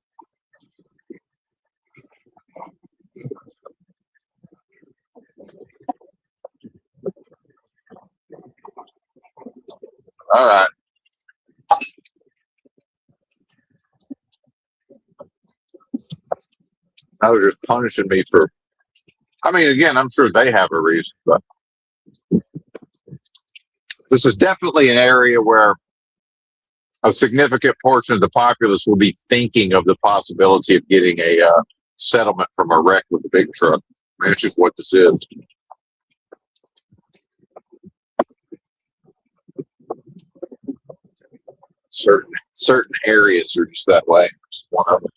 All right. I was just punishing me for. I mean, again, I'm sure they have a reason, but this is definitely an area where a significant portion of the populace will be thinking of the possibility of getting a settlement from a wreck with a big truck. Man, it's just what this is. Certain areas are just that way. It's one of them.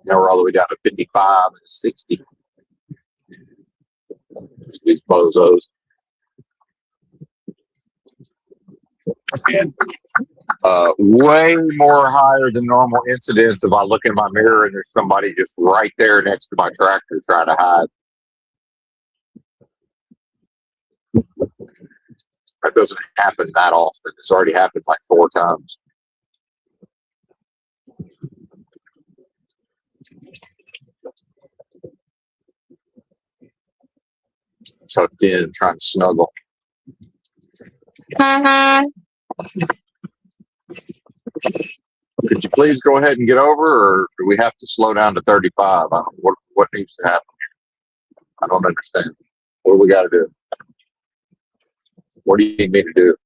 Now we're all the way down to 55 and 60. These bozos. And way more higher than normal incidents if I look in my mirror and there's somebody just right there next to my tractor trying to hide. That doesn't happen that often. It's already happened like 4 times. Tucked in, trying to snuggle. Could you please go ahead and get over, or do we have to slow down to 35? I don't know what needs to happen. I don't understand. What do we got to do? What do you need me to do?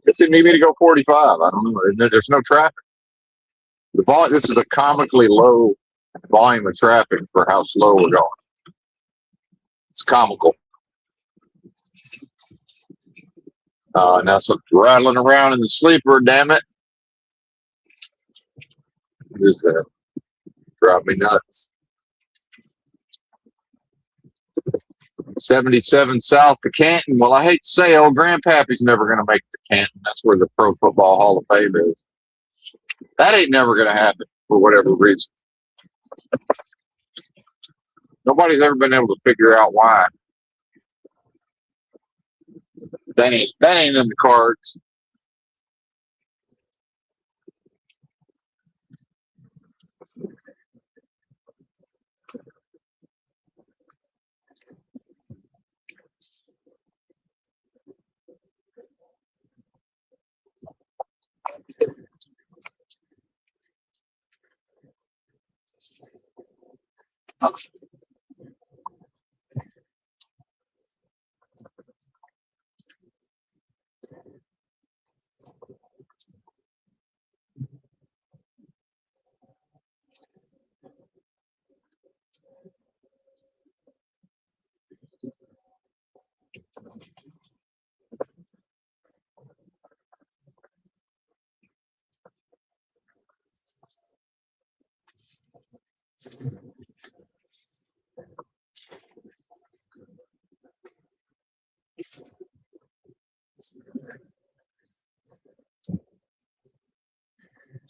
If you need me to go 45, I don't know. There's no traffic. This is a comically low volume of traffic for how slow we're going. It's comical. Now something's rattling around in the sleeper, damn it. What is that? Drive me nuts. 77 south to Canton. Well, I hate to say old Grandpappy's never going to make it to Canton. That's where the Pro Football Hall of Fame is. That ain't never going to happen for whatever reason. Nobody's ever been able to figure out why. That ain't in the cards.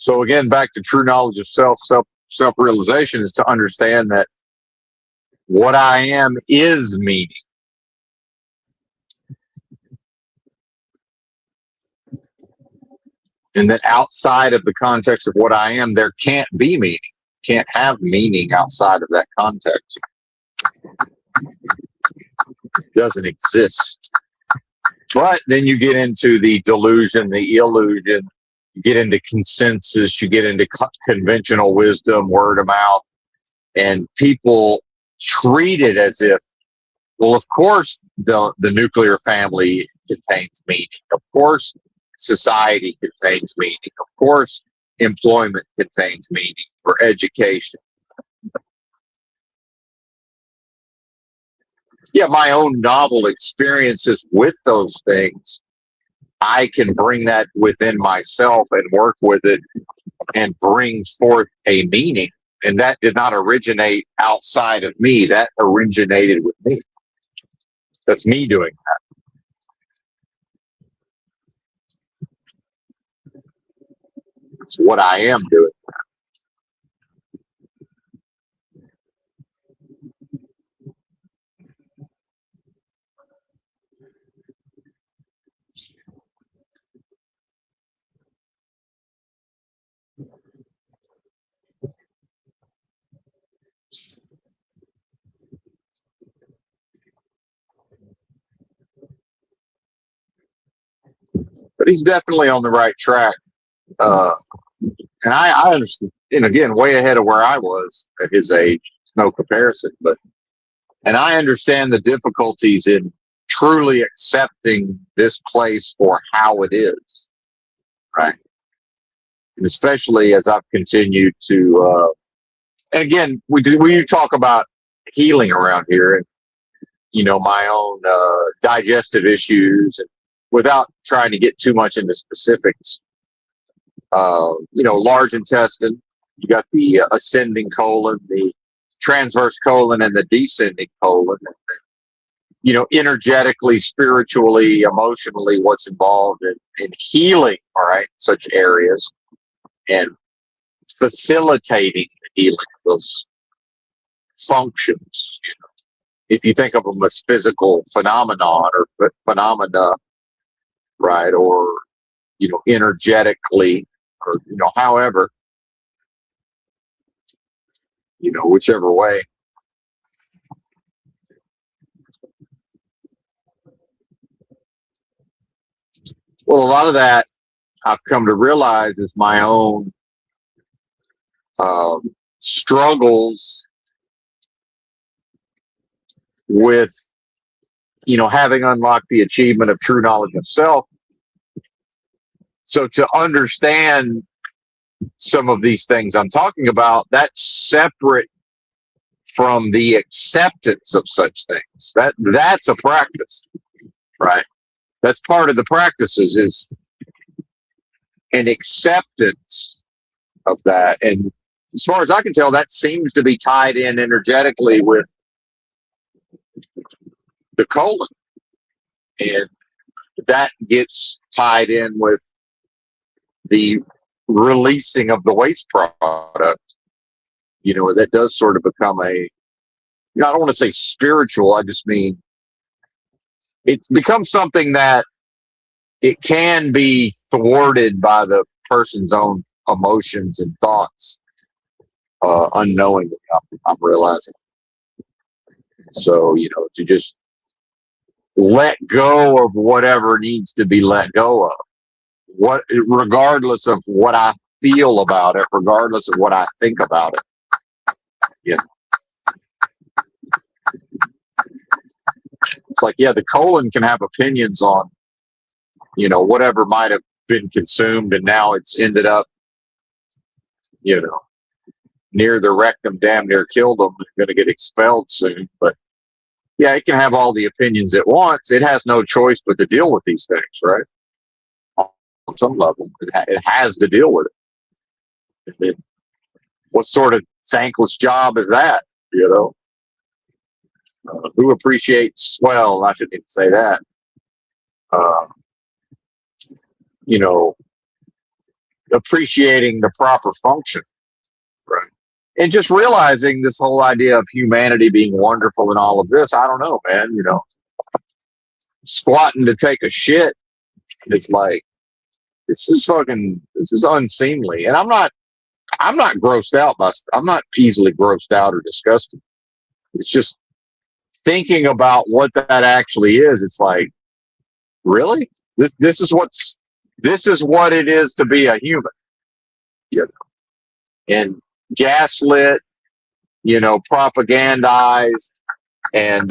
So again, back to true knowledge of self-realization is to understand that what I am is meaning. And that outside of the context of what I am, there can't be meaning. Can't have meaning outside of that context. It doesn't exist. But then you get into the delusion, the illusion, you get into consensus, you get into conventional wisdom, word of mouth, and people treat it as if, well, of course, the nuclear family contains meaning. Of course, society contains meaning. Of course, employment contains meaning, or education. Yeah, my own novel experiences with those things, I can bring that within myself and work with it and bring forth a meaning. And that did not originate outside of me. That originated with me. That's me doing that. It's what I am doing. But he's definitely on the right track. And I understand, and again, way ahead of where I was at his age. No comparison, but, and I understand the difficulties in truly accepting this place for how it is, right? And especially as I've continued to, and again, we talk about healing around here, and my own digestive issues, and without trying to get too much into specifics. Large intestine, you got the ascending colon, the transverse colon, and the descending colon. Energetically, spiritually, emotionally, what's involved in healing, all right, such areas, and facilitating the healing of those functions. If you think of them as physical phenomenon or phenomena, right, or energetically, or however, whichever way. Well, a lot of that I've come to realize is my own struggles with, having unlocked the achievement of true knowledge of self. So to understand some of these things I'm talking about, that's separate from the acceptance of such things. That's a practice, right? That's part of the practices, is an acceptance of that. And as far as I can tell, that seems to be tied in energetically with the colon, and that gets tied in with the releasing of the waste product. That does sort of become I don't want to say spiritual, I just mean it's become something that it can be thwarted by the person's own emotions and thoughts, unknowingly, I'm realizing. So, to just let go of whatever needs to be let go of, regardless of what I feel about it, regardless of what I think about it. It's like, the colon can have opinions on, whatever might have been consumed, and now it's ended up, near the rectum, damn near killed them, going to get expelled soon. But it can have all the opinions it wants. It has no choice but to deal with these things, right? On some level, it has to deal with it. And then, what sort of thankless job is that? Who appreciates? Well, I shouldn't even say that. appreciating the proper function. Right. And just realizing this whole idea of humanity being wonderful and all of this, I don't know, man, squatting to take a shit. It's like, this is unseemly. And I'm not grossed out I'm not easily grossed out or disgusted. It's just thinking about what that actually is. It's like, really? This is what it is to be a human. And gaslit, propagandized, and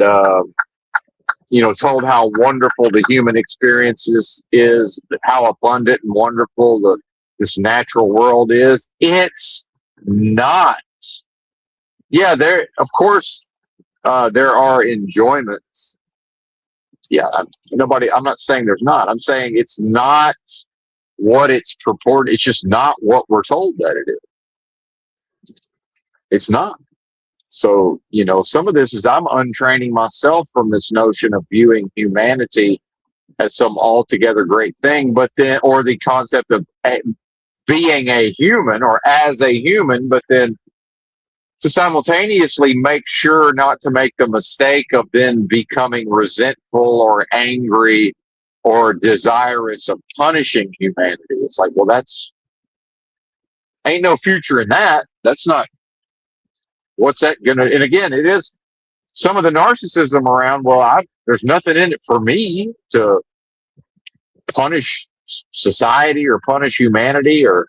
told how wonderful the human experience is, how abundant and wonderful this natural world is. It's not. Yeah, of course, there are enjoyments. Yeah, I'm not saying there's not. I'm saying it's not what it's purported. It's just not what we're told that it is. It's not. So, some of this is I'm untraining myself from this notion of viewing humanity as some altogether great thing, or the concept of being a human or as a human, but then to simultaneously make sure not to make the mistake of then becoming resentful or angry or desirous of punishing humanity. It's like, well, ain't no future in that. That's not, what's that gonna, and again, it is some of the narcissism around, well, there's nothing in it for me to punish society or punish humanity or,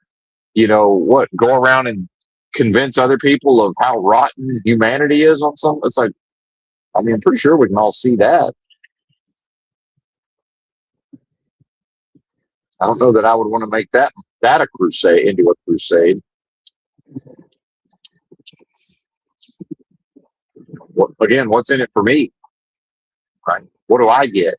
go around and convince other people of how rotten humanity is on some. It's like, I'm pretty sure we can all see that. I don't know that I would want to make that a crusade into a crusade. Again, what's in it for me? Right? What do I get?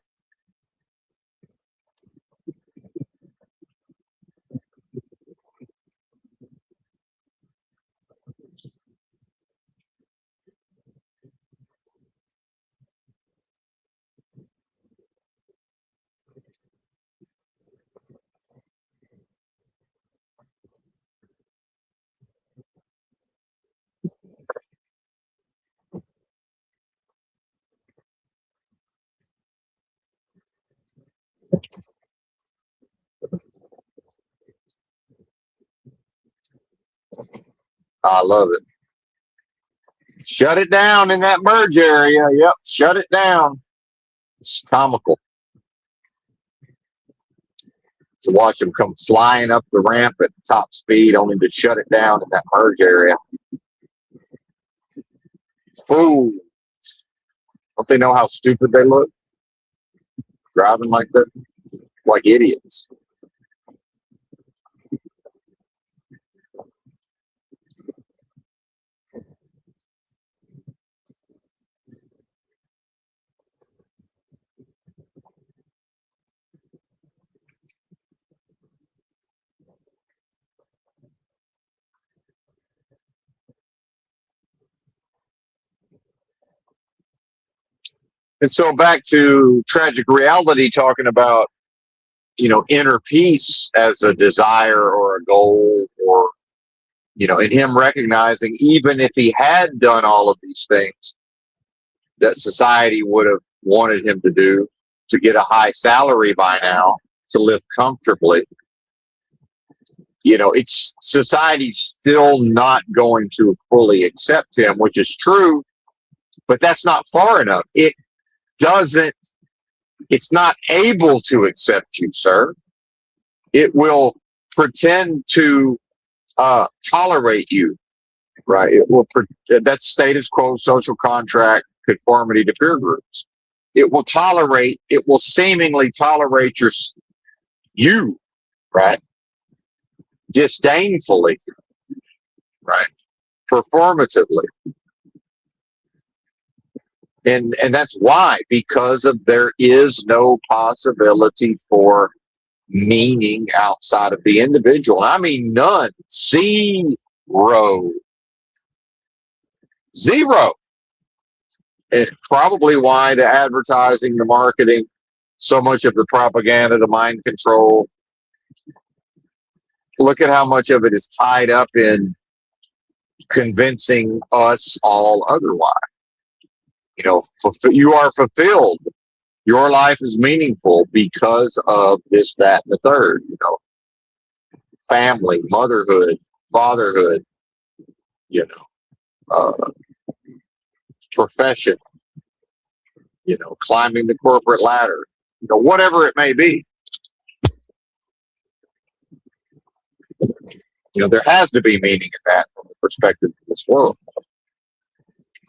I love it. Shut it down in that merge area. Yep, shut it down. It's comical to watch them come flying up the ramp at top speed, only to shut it down in that merge area. Fool. Don't they know how stupid they look? Driving like that, like idiots. And so back to tragic reality, talking about, inner peace as a desire or a goal, or, and him recognizing even if he had done all of these things that society would have wanted him to do, to get a high salary by now, to live comfortably, it's society's still not going to fully accept him, which is true, but that's not far enough. It's not able to accept you, sir. It will pretend to tolerate you, right? It will. That's status quo, social contract, conformity to peer groups. It will seemingly tolerate you, right? Disdainfully, right? Performatively. And that's why, because there is no possibility for meaning outside of the individual. I mean, none. Zero. And probably why the advertising, the marketing, so much of the propaganda, the mind control, Look at how much of it is tied up in convincing us all otherwise. You know, you are fulfilled. Your life is meaningful because of this, that, and the third. You know, family, motherhood, fatherhood. You know, profession. You know, climbing the corporate ladder. You know, whatever it may be. You know, there has to be meaning in that from the perspective of this world.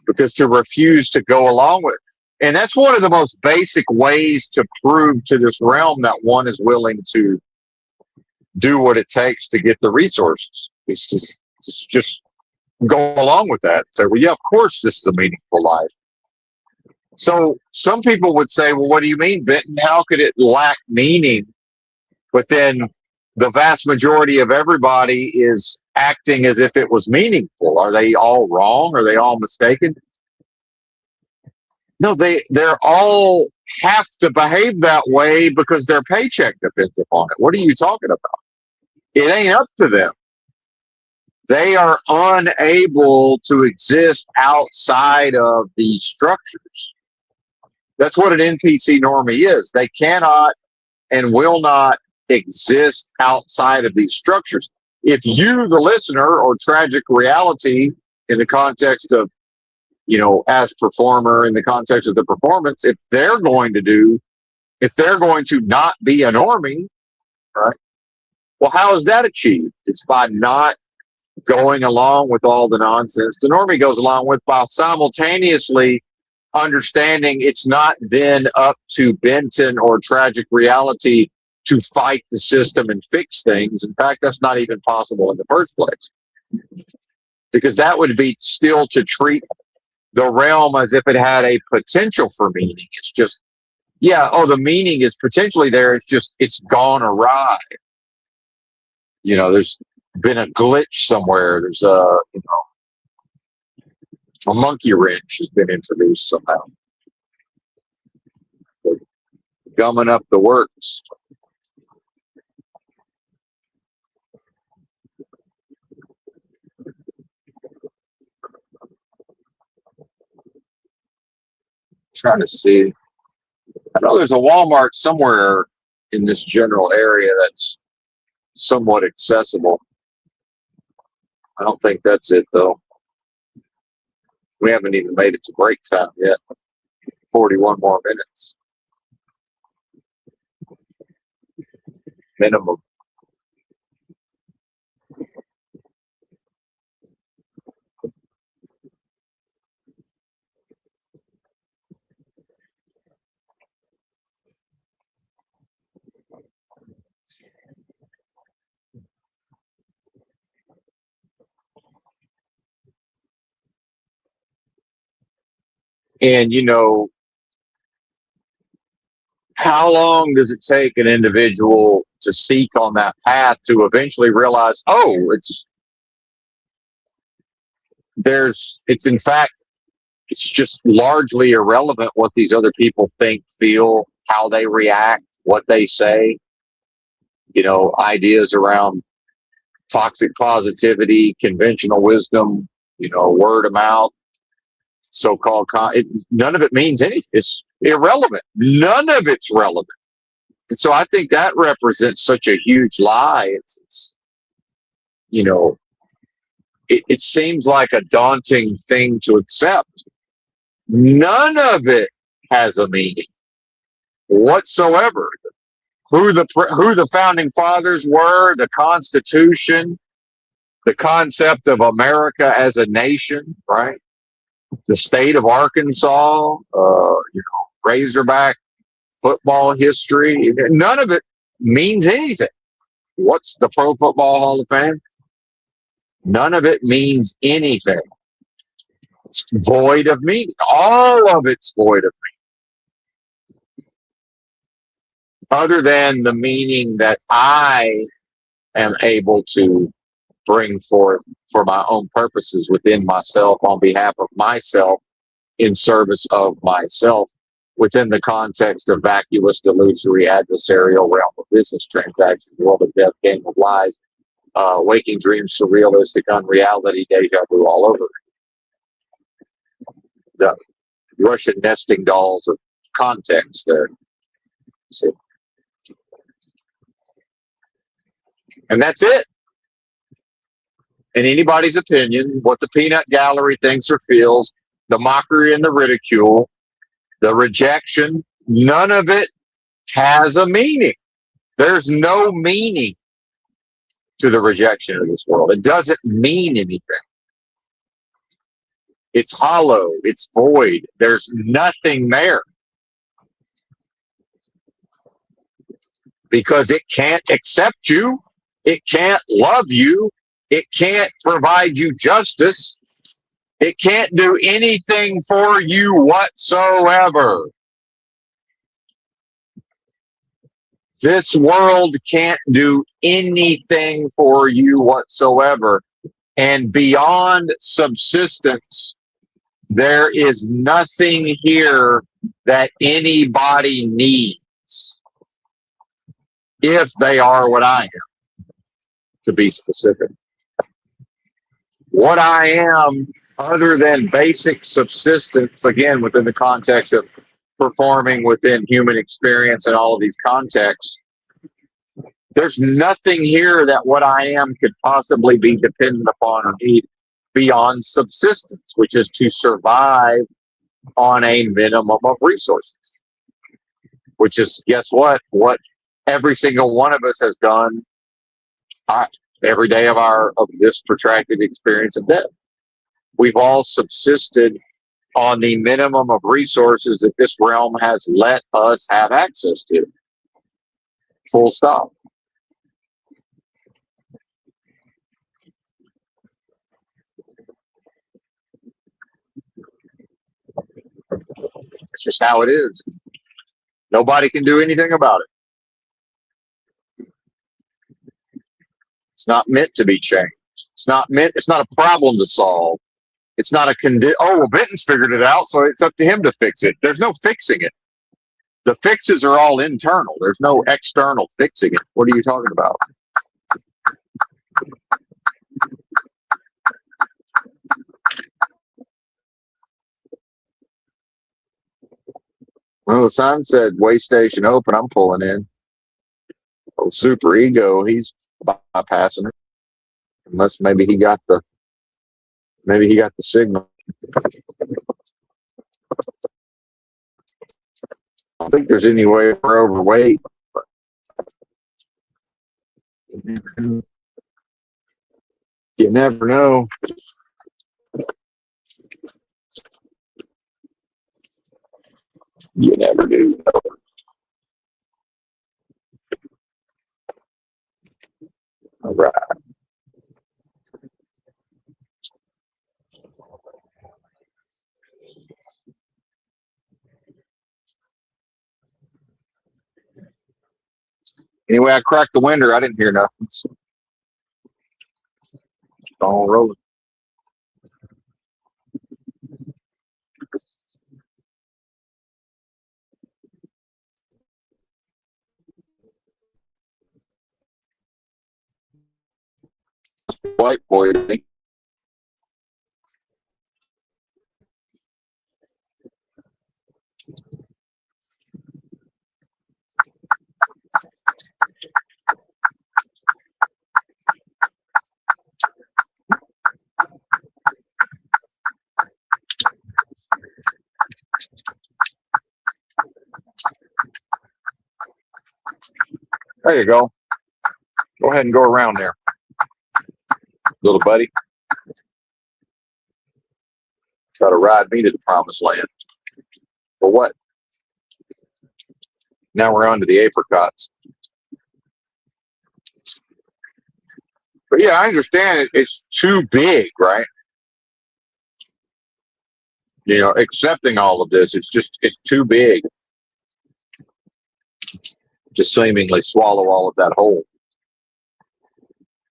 Because to refuse to go along with, and that's one of the most basic ways to prove to this realm that one is willing to do what it takes to get the resources. It's just go along with that. Say, well, yeah, of course this is a meaningful life. So some people would say, well, what do you mean, Benton? How could it lack meaning? But then the vast majority of everybody is acting as if it was meaningful. Are they all wrong? Are they all mistaken? No, they're all have to behave that way because their paycheck depends upon it. What are you talking about? It ain't up to them. They are unable to exist outside of these structures. That's what an NPC normie is. They cannot and will not exist outside of these structures. If you, the listener, or tragic reality in the context of, you know, as performer in the context of the performance, if they're going to not be a normie, right? Well, how is that achieved? It's by not going along with all the nonsense the normie goes along with, while simultaneously understanding it's not then up to Benton or tragic reality to fight the system and fix things. In fact, that's not even possible in the first place, because that would be still to treat the realm as if it had a potential for meaning. It's just, yeah, oh, the meaning is potentially there. It's just, it's gone awry. You know, there's been a glitch somewhere. There's a monkey wrench has been introduced somehow. They're gumming up the works. Trying to see. I know there's a Walmart somewhere in this general area that's somewhat accessible. I don't think that's it, though. We haven't even made it to break time yet. 41 more minutes. Minimum. And, you know, how long does it take an individual to seek on that path to eventually realize, oh, it's in fact, it's just largely irrelevant what these other people think, feel, how they react, what they say, you know, ideas around toxic positivity, conventional wisdom, you know, word of mouth, so-called, none of it means anything. It's irrelevant. None of it's relevant. And so I think that represents such a huge lie. It's you know, it seems like a daunting thing to accept. None of it has a meaning whatsoever. Who the founding fathers were, the Constitution, the concept of America as a nation, right? The state of Arkansas, you know, Razorback football history. None of it means anything. What's the Pro Football Hall of Fame? None of it means anything. It's void of meaning. All of it's void of meaning. Other than the meaning that I am able to bring forth for my own purposes within myself, on behalf of myself, in service of myself, within the context of vacuous, delusory, adversarial realm of business transactions, world of death, game of lies, waking dreams, surrealistic, unreality, deja vu all over. The Russian nesting dolls of context there. See? And that's it. In anybody's opinion, what the peanut gallery thinks or feels, the mockery and the ridicule, the rejection, none of it has a meaning. There's no meaning to the rejection of this world. It doesn't mean anything. It's hollow. It's void. There's nothing there. Because it can't accept you. It can't love you. It can't provide you justice. It can't do anything for you whatsoever. This world can't do anything for you whatsoever. And beyond subsistence, there is nothing here that anybody needs. If they are what I am, to be specific. What I am, other than basic subsistence, again, within the context of performing within human experience and all of these contexts, there's nothing here that what I am could possibly be dependent upon or need beyond subsistence, which is to survive on a minimum of resources. Which is, guess what? What every single one of us has done every day of this protracted experience of death. We've all subsisted on the minimum of resources that this realm has let us have access to. Full stop. It's just how it is. Nobody can do anything about it. It's not meant to be changed. It's not a problem to solve. It's not a condition. Oh, well, Benton's figured it out, so it's up to him to fix it. There's no fixing it. The fixes are all internal. There's no external fixing it. What are you talking about? Well, the sign said way station open. I'm pulling in. Oh, super ego. He's bypassing it. Unless maybe he got the signal. I don't think there's any way we're overweight. You never know. You never do. All right. Anyway, I cracked the window. I didn't hear nothing. So all rolling. White boy. There you go. Go ahead and go around there, little buddy. Try to ride me to the promised land. For what? Now we're on to the apricots. But yeah, I understand it. It's too big, right? You know, accepting all of this, it's too big to seemingly swallow all of that whole.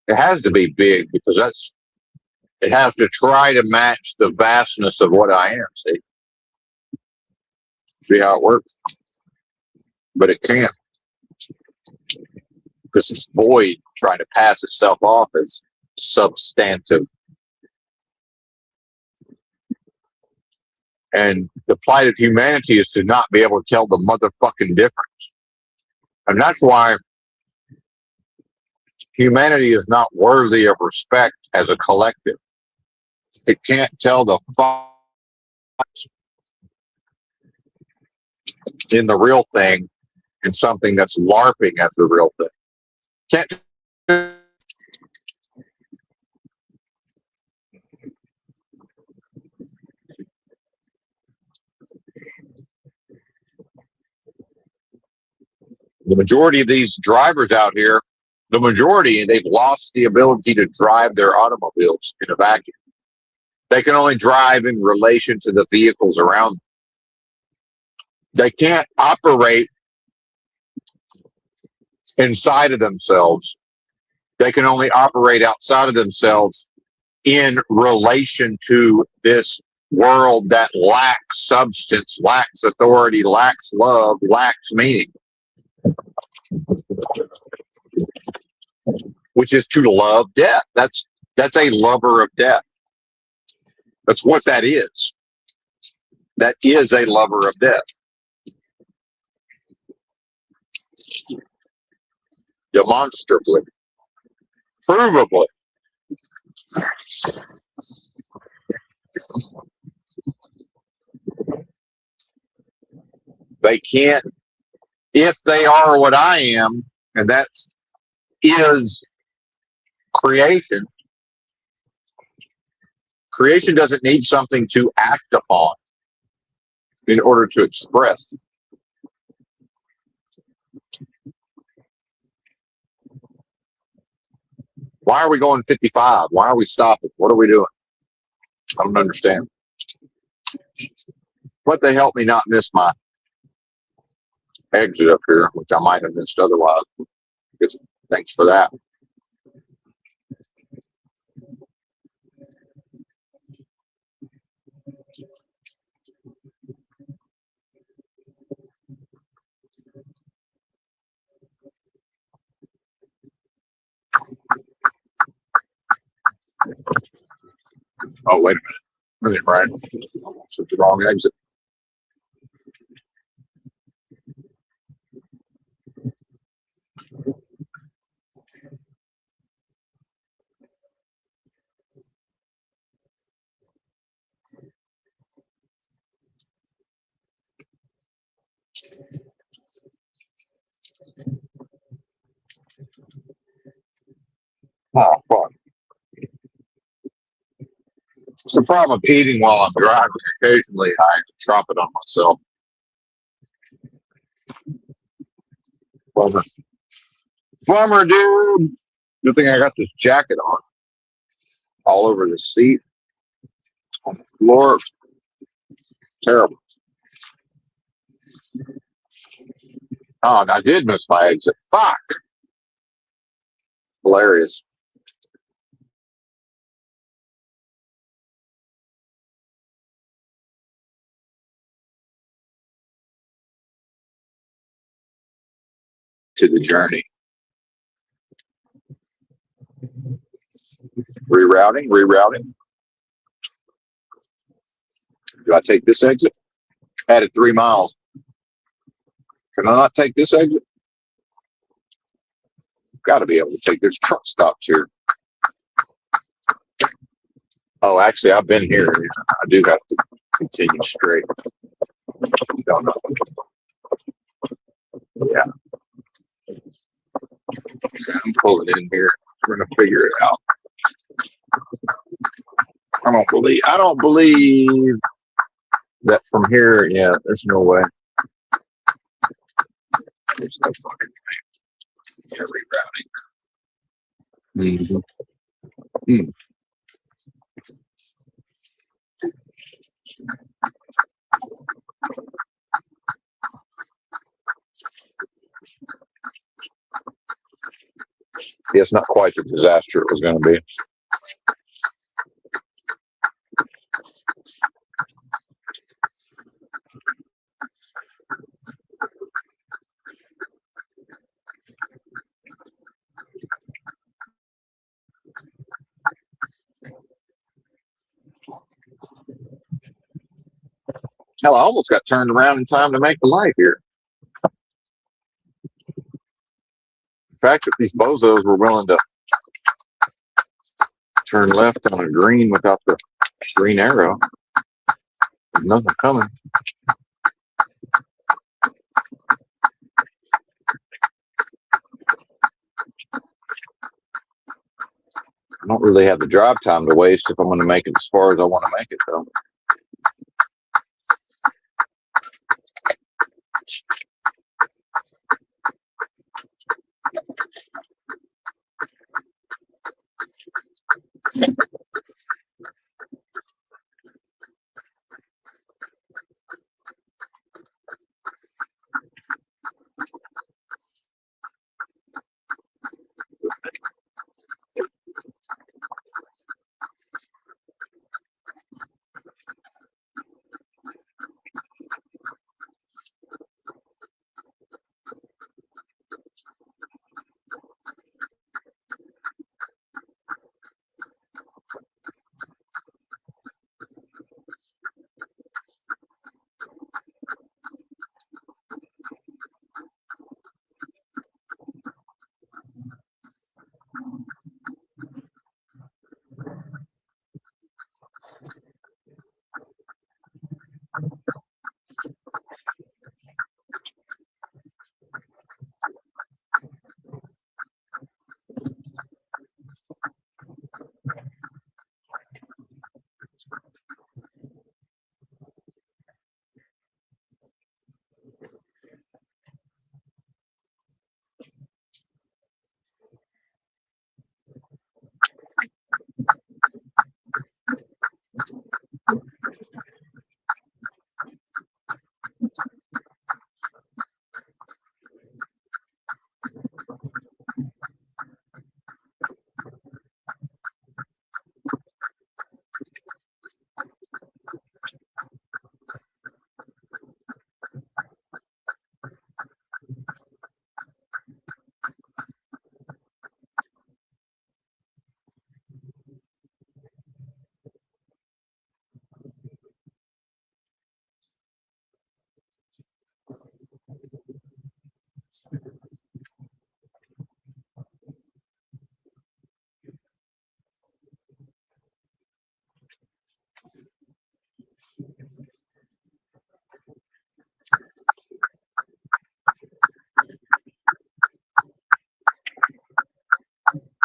It has to be big because it has to try to match the vastness of what I am. See how it works? But it can't. because it's void trying to pass itself off as substantive. And the plight of humanity is to not be able to tell the motherfucking difference. And that's why humanity is not worthy of respect as a collective. It can't tell the fuck in the real thing and something that's LARPing as the real thing. Can't. The majority of these drivers out here, they've lost the ability to drive their automobiles in a vacuum. They can only drive in relation to the vehicles around them. They can't operate inside of themselves. They can only operate outside of themselves in relation to this world that lacks substance, lacks authority, lacks love, lacks meaning. Which is to love death. That's a lover of death. That's what that is. That is a lover of death. Demonstrably. Provably. They can't, if they are what I am, and that is creation. Creation doesn't need something to act upon in order to express. Why are we going 55? Why are we stopping? What are we doing? I don't understand. But they help me not miss my exit up here, which I might have missed otherwise. Thanks for that. Oh, wait a minute. Right. Almost at the wrong exit. Oh, fuck. It's the problem of eating while I'm driving. Occasionally, I drop it on myself. Bummer, dude. Good thing I got this jacket on. All over the seat. On the floor. Terrible. Oh, I did miss my exit. Fuck. Hilarious. To the journey. Rerouting. Do I take this exit? Added 3 miles. Can I not take this exit? Got to be able to take. There's truck stops here. Oh, actually, I've been here. I do have to continue straight. Don't know. Yeah. I'm pulling in here. We're gonna figure it out. I don't believe that from here. Yeah, there's no way. There's no fucking way. Yeah, rerouting. Mm-hmm. Yeah, it's not quite the disaster it was going to be. Hell, I almost got turned around in time to make the light here. In fact, if these bozos were willing to turn left on a green without the green arrow, there's nothing coming. I don't really have the drive time to waste if I'm going to make it as far as I want to make it, though.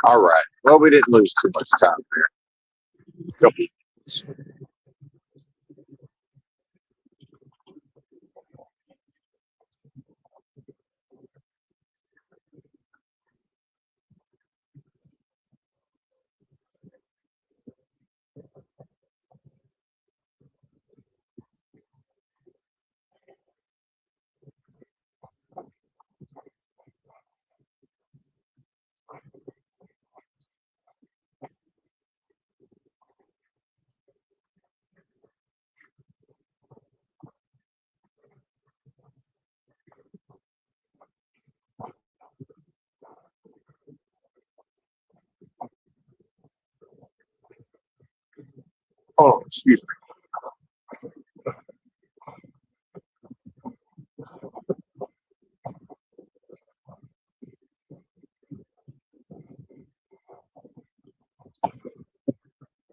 All right. Well, we didn't lose too much time there.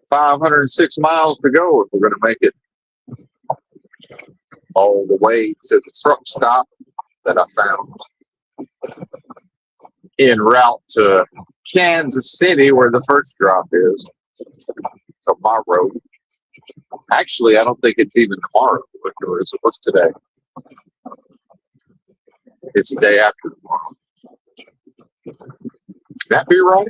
506 miles to go if we're going to make it all the way to the truck stop that I found en route to Kansas City, where the first drop is. Tomorrow. Actually, I don't think it's even tomorrow. What's today? It's the day after tomorrow. Could that be right?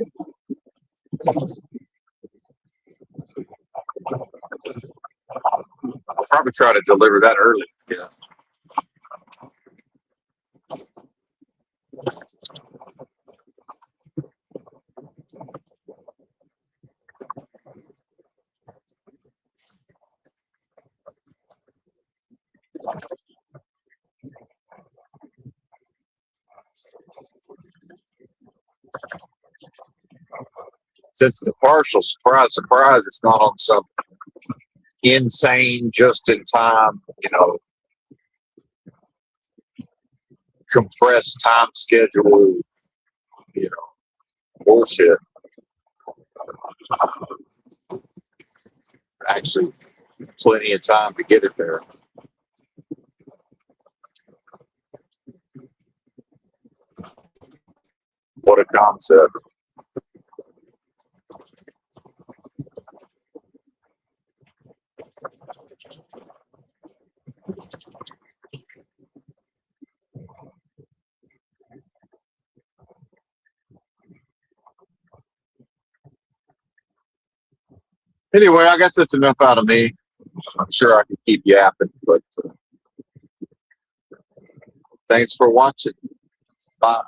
I'll probably try to deliver that early. Yeah. Since it's a partial surprise, it's not on some insane, just in time, compressed time schedule, bullshit. Actually, plenty of time to get it there. What a concept. Anyway, I guess that's enough out of me. I'm sure I could keep yapping, but thanks for watching. Bye.